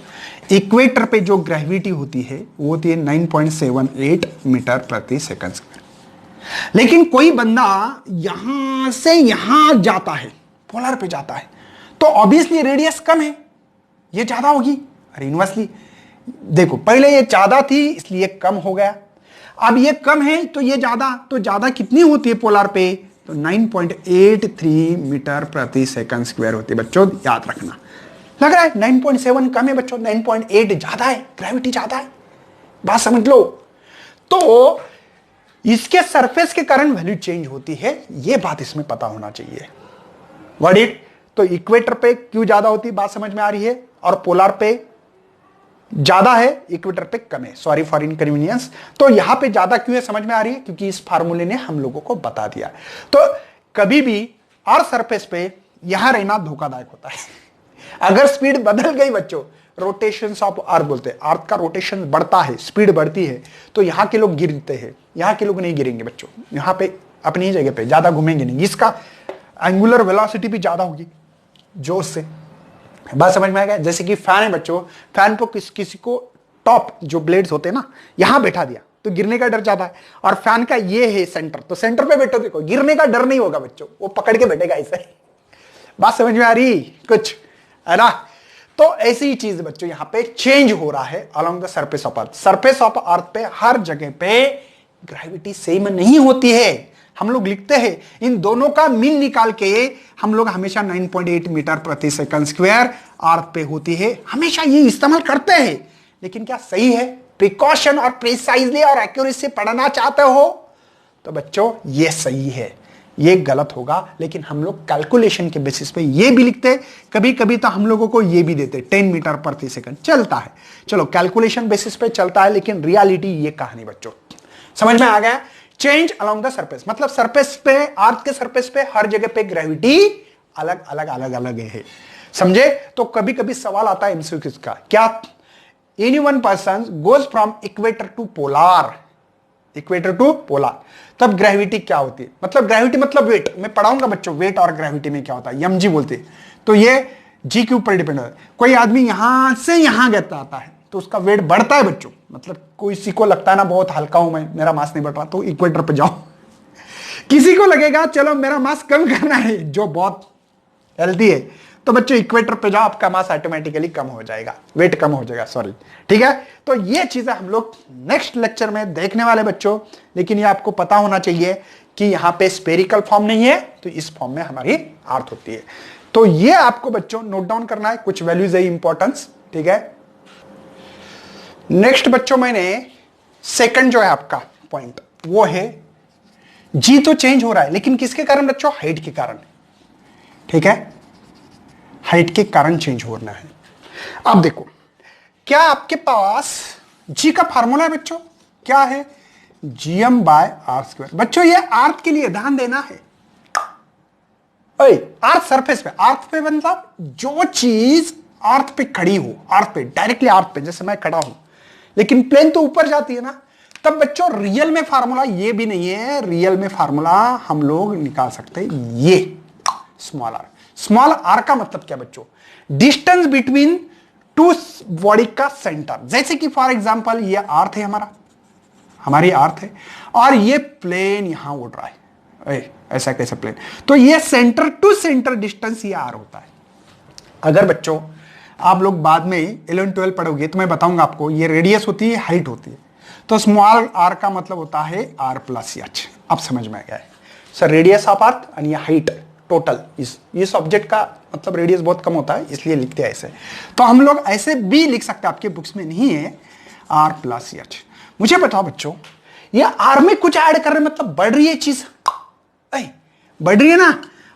इक्वेटर पे जो ग्रेविटी होती है वो होती है 9.78 मीटर प्रति सेकंड स्क्वायर। लेकिन कोई बंदा यहां से यहां जाता है, पोलर पे जाता है, तो ऑब्वियसली रेडियस कम है, ये ज्यादा होगी। अरे इनवर्सली देखो, पहले ये ज्यादा थी इसलिए कम हो गया, अब ये कम है तो ये ज्यादा, तो ज्यादा कितनी होती है पोलर पे? तो 9.83 मीटर प्रति सेकंड स्क्वायर होती है बच्चों, याद रखना। लग रहा है 9.7 कम है बच्चों, 9.8 ज्यादा है, ग्रेविटी ज्यादा है, बात समझ लो। तो इसके सरफेस के कारण वैल्यू चेंज होती है, यह बात इसमें पता होना चाहिए। What it? तो इक्वेटर पे क्यों ज्यादा होती है, बात समझ में आ रही है, और पोलर पे ज्यादा है, इक्वेटर पे कम है। Sorry for inconvenience. तो यहां पे ज्यादा क्यों है समझ में आ रही है, क्योंकि इस फार्मूले ने हम लोगों को बता दिया। तो कभी भी अर्थ सरफेस पे यहां रहना धोखादायक होता है। अगर स्पीड बदल गई बच्चों, रोटेशन ऑफ अर्थ बोलते हैं, अर्थ का रोटेशन बढ़ता है, स्पीड बढ़ती है, तो यहां के लोग गिरते हैं, यहां के लोग नहीं गिरेंगे बच्चों, यहां पे अपनी ही जगह पे ज्यादा घूमेंगे नहीं, इसका एंगुलर वेलोसिटी भी ज्यादा होगी जोश से। बात समझ में आ गया? जैसे कि फैन है बच्चों, फैन को किसी को टॉप जो ब्लेड्स होते हैं ना यहां बैठा दिया तो गिरने का डर ज्यादा है, और फैन का ये है सेंटर, तो सेंटर पे बैठो, देखो गिरने का डर नहीं होगा बच्चों, वो पकड़ के बैठेगा ऐसे। बात समझ में आ रही कुछ, है ना? तो ऐसी ही चीज बच्चों यहां पे चेंज हो रहा है along the surface of earth. Surface of अर्थ पे हर जगह पे ग्रेविटी सेम नहीं होती है। हम लोग लिखते हैं इन दोनों का मीन निकाल के हम लोग हमेशा 9.8 मीटर प्रति सेकंड स्क्वायर अर्थ पे होती है, हमेशा ये इस्तेमाल करते हैं। लेकिन क्या सही है? प्रिकॉशन और प्रिसाइजली और एक्यूरेसी पढ़ना चाहते हो तो बच्चों ये सही है, ये गलत होगा। लेकिन हम लोग कैलकुलेशन के बेसिस पे ये भी लिखते हैं, कभी कभी तो हम लोगों को ये भी देते 10 मीटर प्रति सेकंड, चलता है। चलो कैलकुलेशन बेसिस पे चलता है, लेकिन रियलिटी ये कहानी बच्चों समझ में आ गया? चेंज अलोंग द सरफेस मतलब सरफेस पे, अर्थ के सरफेस पे हर जगह पे ग्रेविटी अलग अलग है, समझे? तो कभी कभी सवाल आता है एमसीक्यू का, क्या any one person goes from equator to polar, equator to polar, तब ग्रेविटी क्या होती है? मतलब ग्रेविटी मतलब वेट, मैं पढ़ाऊंगा बच्चों वेट और ग्रेविटी में क्या होता है, mg बोलते हैं। तो ये जी के ऊपर डिपेंड होता है। कोई आदमी यहां से यहां गिरता आता है तो उसका वेट बढ़ता है बच्चों, मतलब किसी को लगता है ना बहुत हल्का हूं मैं, मेरा मास नहीं बढ़ रहा, तो इक्वेटर पे जाओ। किसी को लगेगा चलो मेरा मास कम करना है, जो बहुत हेल्दी है, तो बच्चों इक्वेटर पे जाओ, आपका मास ऑटोमेटिकली कम हो जाएगा, वेट कम हो जाएगा, सॉरी। ठीक है, तो ये चीजें हम लोग नेक्स्ट लेक्चर में देखने वाले बच्चों। लेकिन ये आपको पता होना चाहिए कि यहां पे स्पेरिकल फॉर्म नहीं है, तो इस फॉर्म में हमारी अर्थ होती है। तो ये आपको बच्चों नोट डाउन करना है, कुछ वैल्यूज है इंपॉर्टेंस। ठीक है, नेक्स्ट बच्चों मैंने सेकंड जो है आपका पॉइंट वो है जी तो चेंज हो रहा है, लेकिन किसके कारण बच्चों? हाइट के कारण। ठीक है, हाइट के कारण चेंज हो रहा है। अब देखो, क्या आपके पास जी का फार्मूला है बच्चों? क्या है? GM/r²। बच्चों ये अर्थ के लिए ध्यान देना है, अर्थ सरफेस पे, अर्थ पे मतलब जो चीज अर्थ पे खड़ी हो, अर्थ पे डायरेक्टली अर्थ पे, जैसे मैं खड़ा हूं, लेकिन प्लेन तो ऊपर जाती है ना, तब बच्चों रियल में फार्मूला ये भी नहीं है। रियल में फार्मूला हम लोग निकाल सकते हैं ये स्मॉल आर। स्मॉल आर का मतलब क्या बच्चों? डिस्टेंस बिटवीन टू बॉडी का सेंटर। जैसे कि फॉर एग्जांपल ये अर्थ है, हमारी अर्थ है, और ये प्लेन यहां उड़ रहा है, ऐसा कैसे प्लेन? तो ये सेंटर टू सेंटर डिस्टेंस ये आर होता है। अगर बच्चों आप लोग बाद में 11-12 पढ़ोगे तो मैं बताऊंगा आपको, ये रेडियस होती है, हाइट होती है। तो स्मॉल आर का मतलब होता है r+h। अब समझ में आ गया है सर, रेडियस ऑफ अर्थ और ये हाइट टोटल, इस ऑब्जेक्ट का मतलब रेडियस बहुत कम होता है, इसलिए लिखते हैं ऐसे। तो हम लोग ऐसे भी लिख सकते हैं, आपके बुक्स में नहीं है, r+h। मुझे बताओ बच्चों, ये आर में कुछ ऐड कर रहे, मतलब बढ़ रही है चीज, बढ़ रही है ना,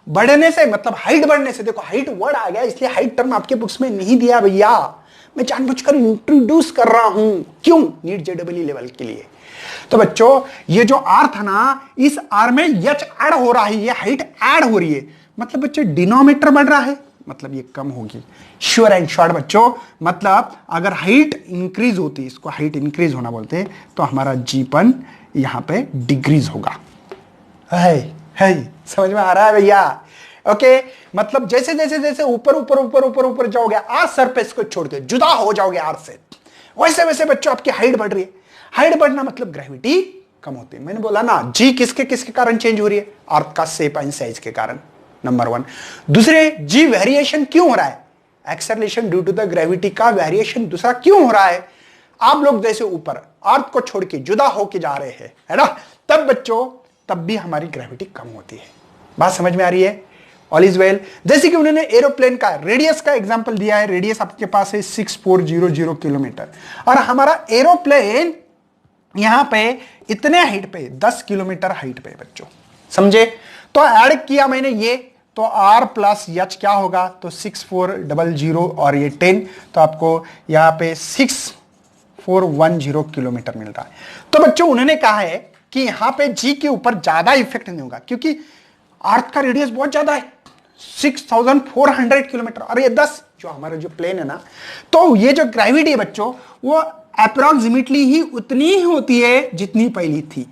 बढ़ने से मतलब हाइट बढ़ने से, देखो हाइट वर्ड आ गया इसलिए हाइट टर्म आपके बुक्स में नहीं दिया भैया, मैं जानबूझकर इंट्रोड्यूस कर रहा हूं, क्यों, नीट जेडब्ल्यू लेवल के लिए। तो बच्चों ये जो आर था ना, इस आर में यच ऐड हो रहा है, ये हाइट ऐड हो रही है, मतलब बच्चों डिनोमिनेटर बढ़ रहा है, मतलब ये कम होगी। श्योर एंड शॉर्ट बच्चों, मतलब अगर हाइट इंक्रीज होती, इसको हाइट इंक्रीज होना बोलते हैं, तो हमारा जीपन यहां पे डिक्रीज होगा। है समझ में आ रहा है भैया? ओके मतलब जैसे जैसे जैसे ऊपर ऊपर ऊपर ऊपर ऊपर जाओगे आर सरफेस को छोड़ के, जुदा हो जाओगे आर से, वैसे वैसे बच्चों आपकी हाइट बढ़ रही है। हाइट बढ़ना मतलब ग्रेविटी कम होती है। मैंने बोला ना जी किसके किसके कारण चेंज हो रही है, अर्थ का शेप एंड साइज के कारण, नंबर 1। दूसरे जी वेरिएशन क्यों हो रहा है, acceleration due to the gravity का वेरिएशन दूसरा क्यों हो रहा है, आप लोग जैसे ऊपर अर्थ को छोड़ के जुदा होके जा रहे हैं, है ना, तब बच्चों तब भी हमारी ग्रेविटी कम होती है। बात समझ में आ रही है? All is well. जैसे कि उन्होंने एरोप्लेन का रेडियस का एग्जांपल दिया है, रेडियस आपके पास है 6400 किलोमीटर, और हमारा एरोप्लेन यहां पे इतने हाइट पे 10 किलोमीटर हाइट पे बच्चों, समझे? तो ऐड किया मैंने ये, तो आर प्लस एच क्या होगा, तो 6400 और ये 10, तो आपको यहां पे 6410 किलोमीटर मिल रहा है। तो बच्चों उन्होंने कहा है कि यहां पे जी के ऊपर ज्यादा इफेक्ट नहीं होगा, क्योंकि अर्थ का रेडियस बहुत ज्यादा है 6400 किलोमीटर, और ये 10 जो हमारा जो प्लेन है ना, तो ये जो ग्रेविटी है बच्चों वो अप्रोक्सीमेटली ही उतनी ही होती है जितनी पहली थी,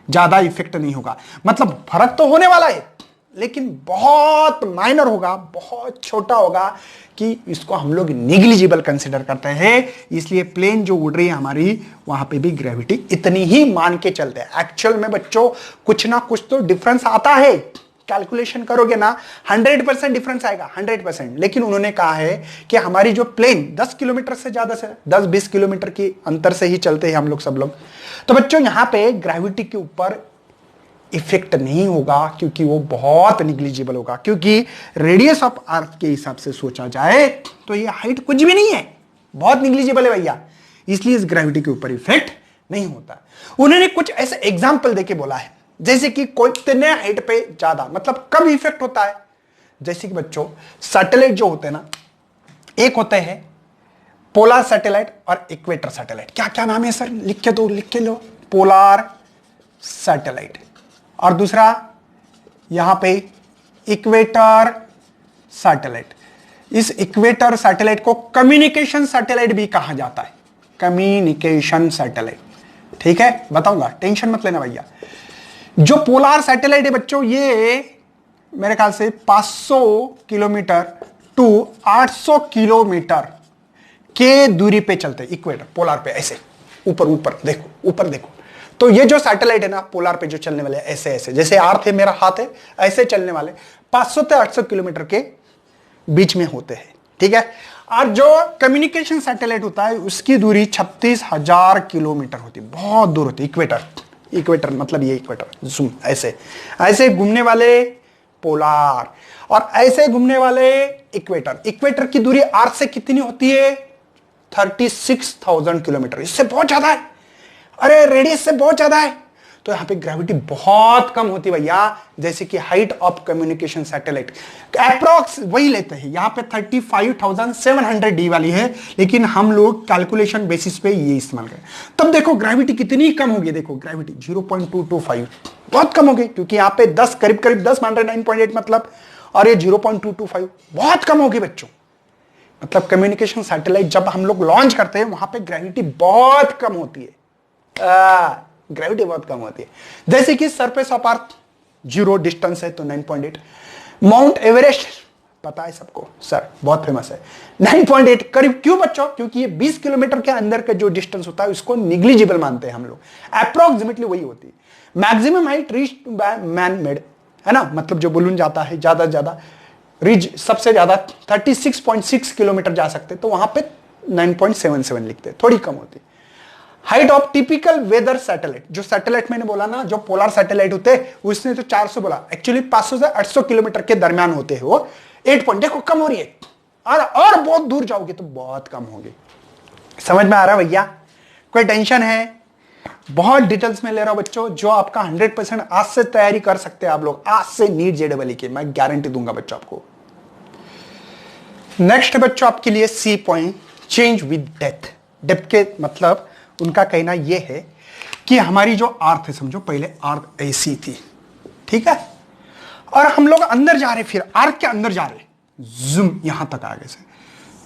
ज्यादा इफेक्ट नहीं होगा। मतलब फर्क तो होने वाला है लेकिन बहुत माइनर होगा, बहुत छोटा होगा, कि इसको हम लोग निग्लिजिबल कंसिडर करते हैं। इसलिए प्लेन जो उड़ रही है हमारी, वहां पे भी ग्रेविटी इतनी ही मान के चलते हैं। एक्चुअल में बच्चों कुछ ना कुछ तो डिफरेंस आता है, कैलकुलेशन करोगे ना 100% डिफरेंस आएगा, 100%। लेकिन उन्होंने कहा है कि हमारी जो प्लेन 10 किलोमीटर से ज्यादा से 10-20 किलोमीटर की अंतर से ही चलते हैं हम लोग सब लोग, तो बच्चों यहां पे ग्रेविटी के ऊपर इफेक्ट नहीं होगा, क्योंकि वो बहुत निग्लिजिबल होगा। क्योंकि रेडियस ऑफ अर्थ के हिसाब से सोचा जाए तो ये हाइट कुछ भी नहीं है, बहुत निग्लिजिबल है भैया, इसलिए इस ग्रेविटी के ऊपर इफेक्ट नहीं होता। उन्होंने कुछ ऐसे एग्जाम्पल देके बोला है, जैसे कि कोई कितने हाइट पे ज्यादा मतलब कम इफेक्ट होता है। जैसे कि बच्चों सैटेलाइट जो होते हैं ना, एक होते हैं पोलार सैटेलाइट और इक्वेटर सैटेलाइट। क्या क्या नाम है सर, लिख के दो, लिख के लो। पोलार सैटेलाइट और दूसरा यहां पे इक्वेटर सैटेलाइट। इस इक्वेटर सैटेलाइट को कम्युनिकेशन सैटेलाइट भी कहा जाता है, कम्युनिकेशन सैटेलाइट। ठीक है, बताऊंगा, टेंशन मत लेना भैया। जो पोलार सैटेलाइट है बच्चों, ये मेरे ख्याल से 500 किलोमीटर टू 800 किलोमीटर के दूरी पे चलते हैं इक्वेटर, पोलार पे, ऐसे ऊपर ऊपर देखो, ऊपर देखो। तो ये जो सैटेलाइट है ना पोलार पे जो चलने वाले ऐसे ऐसे, जैसे अर्थ है मेरा हाथ है, ऐसे चलने वाले 500 से 800 किलोमीटर के बीच में होते हैं। ठीक है, और जो कम्युनिकेशन सैटेलाइट होता है उसकी दूरी 36,000 किलोमीटर होती है, बहुत दूर होती है। इक्वेटर, इक्वेटर मतलब ये इक्वेटर जूम, ऐसे ऐसे घूमने वाले पोलार और ऐसे घूमने वाले इक्वेटर। इक्वेटर की दूरी अर्थ से कितनी होती है, 36,000 किलोमीटर, इससे बहुत ज्यादा है, अरे रेडियस से बहुत ज्यादा है। तो यहां पे ग्रेविटी बहुत कम होती है भैया, जैसे कि height of communication satellite approx वही लेते हैं, यहां पे 35,700 डी वाली है, लेकिन हम लोग कैलकुलेशन बेसिस पे ये इस्तेमाल करें। तब देखो ग्रेविटी कितनी कम होगी, देखो ग्रेविटी 0.225 बहुत कम होगी, क्योंकि यहां पे 10 करीब करीब 10 मान रहे 9.8 मतलब, और ये 0.225 बहुत कम होगी बच्चों। मतलब कम्युनिकेशन सैटेलाइट जब हम लोग लॉन्च करते हैं वहां पे ग्रेविटी बहुत कम होती है, ग्रेविटी बहुत कम होती है। जैसे कि सरफेस ऑफ अर्थ 0 डिस्टेंस है तो 9.8। माउंट एवरेस्ट पता है सबको सर, बहुत फेमस है, 9.8 करीब। क्यों बच्चों, क्योंकि ये 20 किलोमीटर के अंदर का जो डिस्टेंस होता है उसको निग्लिजिबल मानते हैं हम लोग, अप्रोक्सीमेटली वही होती है। Maximum height reached by man made, है ना, मतलब जो बलून जाता है ज्यादा ज्यादा रीच सबसे ज्यादा 36.6 किलोमीटर जा सकते, तो वहां पे 9.77 लिखते हैं, थोड़ी कम होती है। Height of typical weather satellite, जो सैटेलाइट मैंने बोला ना जो पोलर सैटेलाइट होते हैं उसने तो 400 बोला, एक्चुअली 500 से 800 किलोमीटर के दरमियान होते हैं वो, 8 पॉइंट देखो कम हो रही है, और बहुत दूर जाओगे तो बहुत कम होगी। समझ में आ रहा है भैया, कोई टेंशन है? बहुत डिटेल्स में ले रहा हूं बच्चों, जो आपका 100% आज से तैयारी कर सकते हैं आप लोग, आज से नीट जेईई की मैं गारंटी दूंगा बच्चों आपको। नेक्स्ट बच्चों आपके लिए C point, change with depth. Depth के मतलब उनका कहना यह है कि हमारी जो अर्थ है, समझो पहले अर्थ ऐसी थी, ठीक है, और हम लोग अंदर जा रहे, फिर अर्थ के अंदर जा रहे, जूम यहां तक आगे से,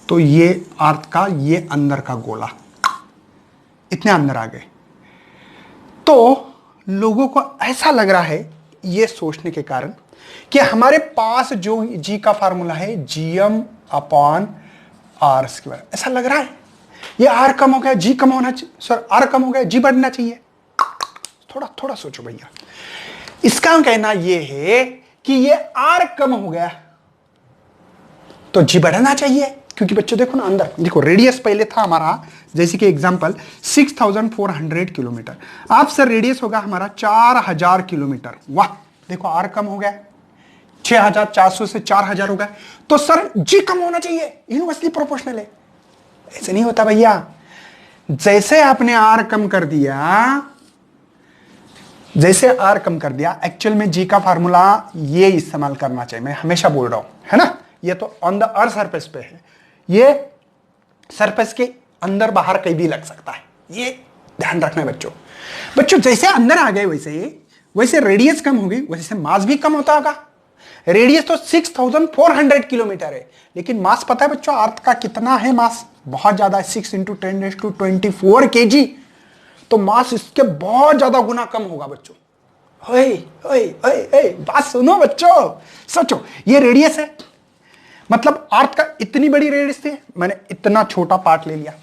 तो ये अर्थ का ये अंदर का गोला इतने अंदर आ गए। तो लोगों को ऐसा लग रहा है ये सोचने के कारण कि हमारे पास जो जी का फार्मूला है GM अपॉन आर स्क्वायर, ऐसा लग रहा है ये आर कम हो गया, जी कम होना चाहिए, सर आर कम हो गया, जी बढ़ना चाहिए। थोड़ा थोड़ा सोचो भैया, इसका कहना ये है कि ये आर कम हो गया तो जी बढ़ना चाहिए, क्योंकि बच्चों देखो ना अंदर, देखो रेडियस पहले था हमारा, जैसे कि एग्जांपल 6400 किलोमीटर, आप सर रेडियस होगा हमारा 4000 किलोमीटर, वाह देखो आर कम हो गया, 6400 से 4000 हो गया, तो सर जी कम होना चाहिए, इनवर्सली प्रोपोर्शनल है। ऐसे नहीं होता भैया, जैसे आपने आर कम कर दिया, जैसे आर कम कर दिया, एक्चुअल में जी का फार्मूला ये इस्तेमाल करना चाहिए, मैं हमेशा बोल रहा हूं, है ना, ये तो ऑन द अर्थ सरफेस पे है, ये सरफेस के अंदर बाहर कहीं भी लग सकता है, ये ध्यान रखना है बच्चों। बच्चों जैसे अंदर आ गए वैसे रेडियस कम होगी, वैसे मास भी कम होता होगा। रेडियस तो 6400 किलोमीटर है, लेकिन मास पता है बच्चों अर्थ का कितना है? मास बहुत ज्यादा है, 6 × 10⁻24 kg, तो मास इसके बहुत ज्यादा गुना कम होगा बच्चों। ओए ओए ओए ओए बात सुनो बच्चों, सोचो ये रेडियस है, मतलब अर्थ का इतनी बड़ी रेडियस थी, मैंने इतना छोटा पार्ट ले लिया,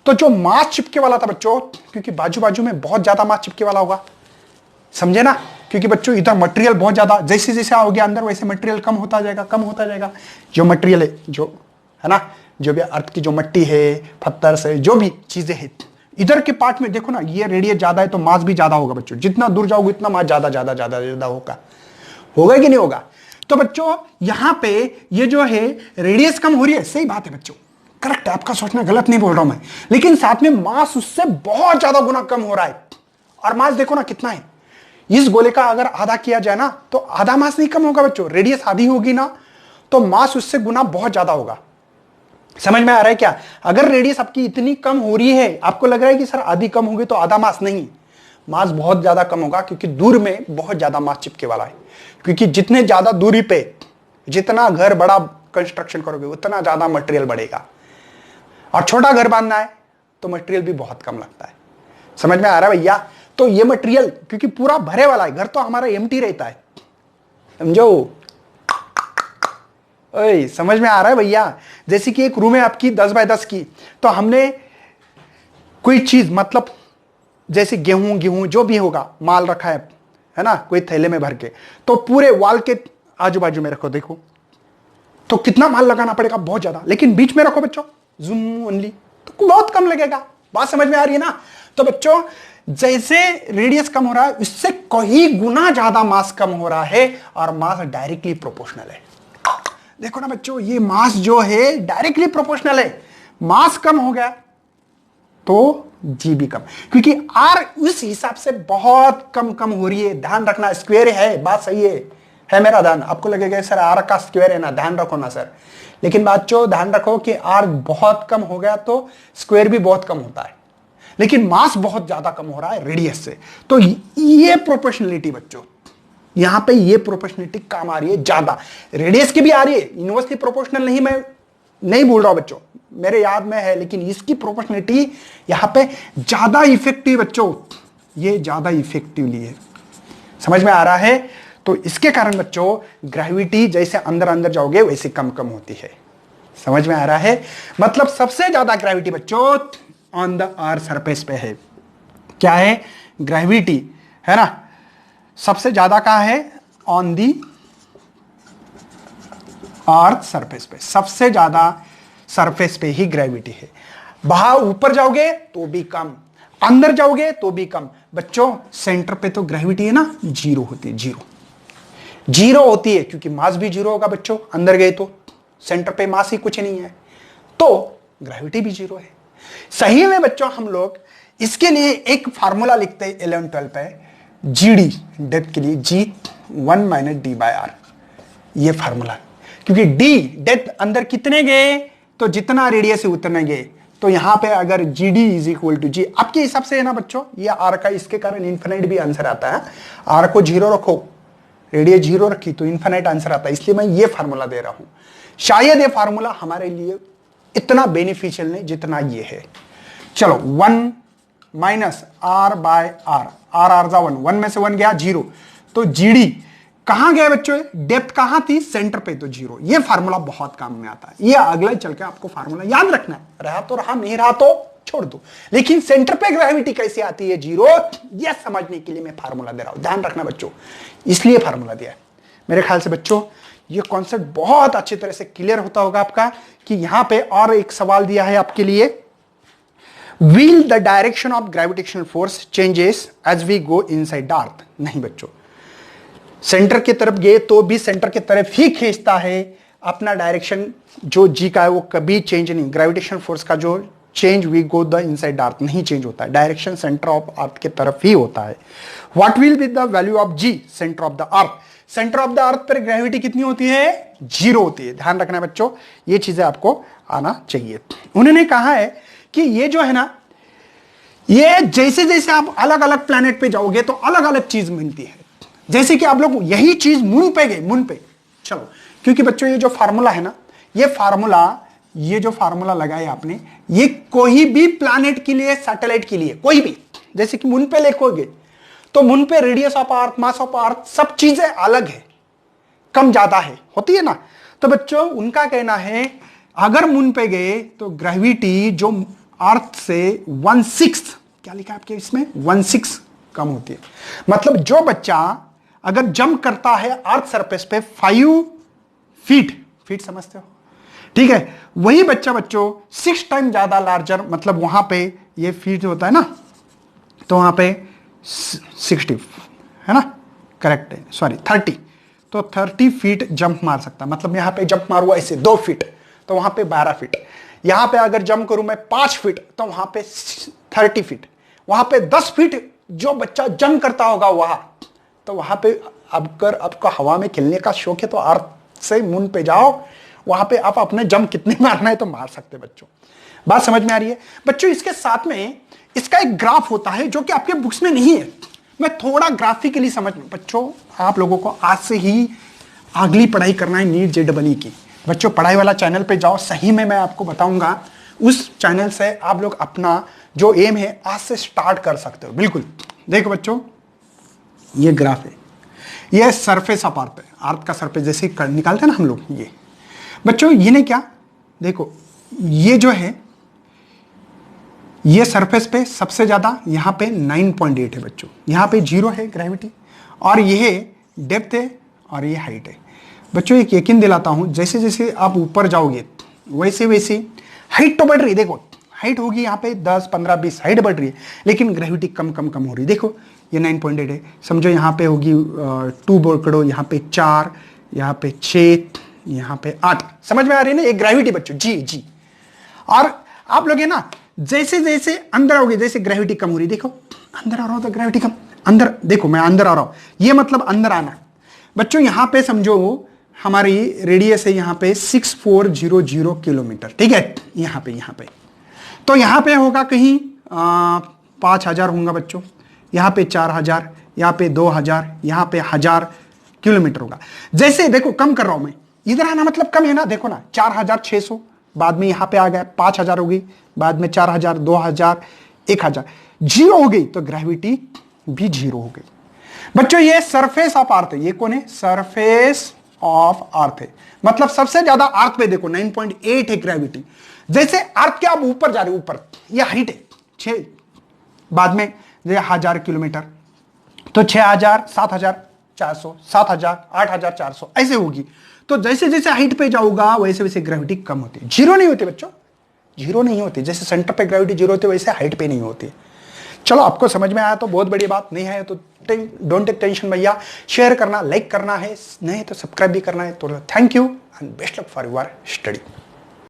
तो जो मास चिपके वाला था बच्चों, क्योंकि बाजू बाजू में बहुत ज्यादा मास चिपके वाला होगा, समझे ना, क्योंकि बच्चों इधर मटेरियल बहुत ज्यादा, जैसे जैसे आओगे अंदर वैसे मटेरियल कम होता जाएगा, कम होता जाएगा। जो मटेरियल है, जो है ना, जो भी अर्थ की जो मिट्टी है, पत्थर से जो भी चीजें हैं, इधर के पार्ट में देखो ना, ये रेडियस ज्यादा है तो मास भी ज्यादा होगा बच्चों, जितना दूर जाओगे उतना मास ज्यादा ज्यादा ज्यादा ज्यादा होगा कि नहीं होगा? तो बच्चों यहां पे ये जो है रेडियस कम हो रही है, सही बात है बच्चों, करेक्ट है, आपका सोचना गलत नहीं बोल रहा हूं मैं, लेकिन साथ में मास उससे बहुत ज्यादा गुना कम हो रहा है। और मास देखो ना कितना है, इस गोले का अगर आधा किया जाए ना तो आधा मास नहीं कम होगा बच्चों, रेडियस आधी होगी ना तो मास उससे गुना बहुत ज्यादा होगा। समझ में आ रहा है क्या? अगर रेडियस आपकी इतनी कम हो रही है, आपको लग रहा है कि सर आधी कम होगी तो आधा मास, नहीं, मास बहुत ज्यादा कम होगा, क्योंकि दूर में बहुत ज्यादा मास चिपके वाला है, क्योंकि जितने ज्यादा दूरी पे जितना घर बड़ा कंस्ट्रक्शन करोगे उतना ज्यादा मटेरियल बढ़ेगा, और छोटा घर बांधना है तो मटेरियल भी बहुत कम लगता है। समझ में आ रहा है भैया? तो ये मटेरियल क्योंकि पूरा भरे वाला है, घर तो हमारा एम्प्टी रहता है, समझो? ओए समझ में आ रहा है भैया? जैसे कि एक रूम है आपकी 10 बाय 10 की, तो हमने कोई चीज, मतलब जैसे गेहूं जो भी होगा माल रखा है ना, कोई थैले में भर के, तो पूरे वॉल के आजू बाजू में रखो, देखो तो कितना माल लगाना पड़ेगा, बहुत ज्यादा, लेकिन बीच में रखो बच्चों जूम ओनली, तो बहुत कम लगेगा। बात समझ में आ रही है ना? तो बच्चों जैसे रेडियस कम हो रहा है, उससे कई गुना ज्यादा मास कम हो रहा है, और मास डायरेक्टली प्रोपोर्शनल है। देखो ना बच्चों, ये मास जो है डायरेक्टली प्रोपोर्शनल है, मास कम हो गया तो जी भी कम, क्योंकि आर उस हिसाब से बहुत कम हो रही है। ध्यान रखना, स्क्वायर है, बात सही है मेरा ध्यान। आपको लगेगा सर आर का स्क्वायर है ना, ध्यान रखो ना सर, लेकिन बच्चों ध्यान रखो कि आर बहुत कम हो गया तो स्क्वायर भी बहुत कम होता है, लेकिन मास बहुत ज्यादा कम हो रहा है रेडियस से। तो ये प्रोपोर्शनलिटी बच्चों, यहां पे ये प्रोपोर्शनलिटी काम आ रही है ज्यादा, रेडियस की भी आ रही है, इनवर्सली प्रोपोर्शनल नहीं, मैं नहीं बोल रहा हूं बच्चों, मेरे याद में है, लेकिन इसकी प्रोपोर्शनलिटी यहां पे ज्यादा इफेक्टिव बच्चों, ये ज्यादा इफेक्टिवली है। समझ में आ रहा है? तो इसके कारण बच्चों ग्रेविटी जैसे अंदर अंदर जाओगे वैसे कम कम होती है। समझ में आ रहा है? मतलब सबसे ज्यादा ग्रेविटी बच्चों ऑन द अर्थ सरफेस पे है। क्या है? ग्रेविटी, है ना, सबसे ज्यादा कहां है? ऑन दी अर्थ सरफेस पे, सबसे ज्यादा सरफेस पे ही ग्रेविटी है। बाहर ऊपर जाओगे तो भी कम, अंदर जाओगे तो भी कम। बच्चों सेंटर पे तो ग्रेविटी है ना, जीरो होती है, जीरो होती है, क्योंकि मास भी जीरो होगा बच्चों, अंदर गए तो सेंटर पे मास ही कुछ नहीं है, तो ग्रेविटी भी जीरो है। सही में बच्चों हम लोग इसके लिए एक फार्मूला लिखते हैं 11-12 पे, जीडी डेप्थ के लिए G1 - D/R, ये फार्मूला, क्योंकि डी डेप्थ अंदर कितने गए तो जितना रेडियस है उतने गए, तो यहां पे अगर GD = G आपके हिसाब से है ना बच्चों, ये R का, इसके कारण इन्फिनिट भी आंसर आता है। R को 0 रखो, रेडियस 0 रखी तो इन्फिनिट आंसर आता है, इसलिए मैं ये फार्मूला दे रहा हूं। शायद ये फार्मूला हमारे लिए इतना बेनिफिशियल नहीं जितना ये है। चलो 1 - R/R, R जा 1 में से 1 गया 0, तो GD कहां गया बच्चों, डेप्थ कहां थी, सेंटर पे, तो 0। ये फार्मूला बहुत काम में आता है, ये अगला चल के आपको फार्मूला याद रखना है, रहा तो रहा, नहीं रहा तो छोड़ दो, लेकिन सेंटर पे ग्रेविटी कैसे आती है 0, यह समझने के लिए मैं फार्मूला दे रहा हूं, ध्यान रखना बच्चों, इसलिए फार्मूला दिया है। मेरे ख्याल से बच्चों ये कॉन्सेप्ट बहुत अच्छी तरह से क्लियर होता होगा आपका, कि यहां पे और एक सवाल दिया है आपके लिए, will the direction of gravitational force changes as we go inside the earth? नहीं बच्चों, सेंटर की तरफ गए तो भी सेंटर की तरफ ही खींचता है, अपना डायरेक्शन जो जी का है वो कभी चेंज नहीं, ग्रेविटेशनल फोर्स का जो change we go the inside the earth नहीं चेंज होता है, डायरेक्शन सेंटर ऑफ अर्थ की तरफ ही होता है। What will be the value of G centre of the earth? Centre of the earth पर ग्रेविटी कितनी होती है, 0 होती है, ध्यान रखना बच्चों, ये चीजें आपको आना चाहिए। उन्होंने कहा है कि ये जो है ना, ये जैसे जैसे आप अलग अलग प्लैनेट पे जाओगे तो अलग अलग चीज मिलती है, जैसे कि आप लोग यही चीज मून पे गए, मून पे चलो, क्योंकि बच्चों ये जो फार्मूला है ना, ये जो फार्मूला लगाया आपने, ये कोई भी प्लैनेट के लिए, सैटेलाइट के लिए, कोई भी, जैसे कि मून पे लिखोगे तो मून पे radius of earth, mass of earth, सब चीजें अलग है, कम ज्यादा है, होती है ना। तो बच्चों उनका कहना है अगर मून पे गए तो ग्रेविटी जो अर्थ से 1/6, क्या लिखा है आपके इसमें, 1/6 कम होती है। मतलब जो बच्चा अगर जंप करता है अर्थ सरफेस पे 5 फीट समझते हो, ठीक है, वही बच्चा बच्चों 6 टाइम ज्यादा लार्जर, मतलब वहां पे ये फीट होता है ना, तो वहां पे 60 है ना, करेक्ट है, सॉरी 30, तो 30 फीट जंप मार सकता, मतलब यहां पे जंप मारूंगा ऐसे 2 फीट तो वहां पे 12 फीट, यहां पे अगर जंप करूं मैं 5 फीट तो वहां पे 30 फीट, वहां पे 10 फीट जो बच्चा जंप करता होगा वहां, तो वहां पे अगर आपको हवा में खेलने का शौक है तो अर्थ से मून पे जाओ, वहां पे आप अपने जंप कितने मारना है तो मार सकते हैं बच्चों। बात समझ में आ रही है बच्चों? इसके साथ में इसका एक ग्राफ होता है जो कि आपके बुक्स में नहीं है, मैं थोड़ा ग्राफिकली समझ बच्चों, आप लोगों को आज से ही अगली पढ़ाई करना है नीट JEE की, बच्चों पढ़ाई वाला चैनल पे जाओ, सही में मैं आपको बताऊंगा, उस चैनल से आप लोग अपना जो एम है आज से स्टार्ट कर सकते हो। बिल्कुल देखो बच्चों, ये ग्राफ है, ये सरफेस ऑफ अर्थ है, अर्थ का सरफेस जैसे निकालते हैं ना हम लोग, ये बच्चों ये ने क्या, देखो ये जो है, ये सरफेस पे सबसे ज्यादा यहां पे 9.8 है बच्चों, यहां पे 0 है ग्रेविटी, और ये डेप्थ है और ये हाइट है। बच्चों एक यकीन दिलाता हूं, जैसे जैसे आप ऊपर जाओगे वैसे वैसे हाइट तो बढ़ रही है, देखो हाइट होगी यहाँ पे 10, 15, 20 हाइट बढ़ रही है, लेकिन ग्रेविटी कम हो रही है। देखो ये 9.8 है, समझो यहाँ पे होगी 2 पकड़ो, यहाँ पे 4, यहाँ पे 6, यहाँ पे 8, समझ में आ रही है ना, ये ग्रेविटी बच्चों, जी। और आप लोग है ना, जैसे जैसे अंदर आओगे जैसे ग्रेविटी कम हो रही, देखो अंदर आ रहा हो तो ग्रेविटी कम, अंदर देखो मैं अंदर आ रहा हूं, ये मतलब अंदर आना बच्चों। यहां पे समझो हमारी रेडियस है यहाँ पे 6400 किलोमीटर, ठीक है, यहाँ पे तो यहाँ पे होगा कहीं 5000 होगा बच्चों, यहाँ पे 4000, यहाँ पे 2000, यहाँ पे 1000 किलोमीटर होगा। जैसे देखो कम कर रहा हूं मैं, इधर आना मतलब कम है ना, देखो ना 4600, बाद में यहाँ पे आ गया 5000 हो गई, बाद में 4000, 2000, 1000, 0 हो गई तो ग्रेविटी भी 0 हो गई बच्चों। ये सरफेस ऑफ अर्थ है, ये कौन है, सरफेस ऑफ अर्थ है, मतलब सबसे ज्यादा अर्थ पे देखो 9.8 है ग्रेविटी। जैसे अर्थ के आप ऊपर जा रहे हो, ऊपर ये हाइट है 6, बाद में 1000 किलोमीटर तो 6000, 7400, 7000, 8400 ऐसे होगी। तो जैसे जैसे हाइट पे जाऊंगा वैसे वैसे ग्रेविटी कम होती है, 0 नहीं होती बच्चों, 0 नहीं होती, जैसे सेंटर पे ग्रेविटी 0 होती है वैसे हाइट पे नहीं होती। चलो आपको समझ में आया तो बहुत बड़ी बात, नहीं है तो डोंट टेक टेंशन भैया, शेयर करना, लाइक करना है, नहीं तो सब्सक्राइब भी करना है। तो thank you and best luck for your study.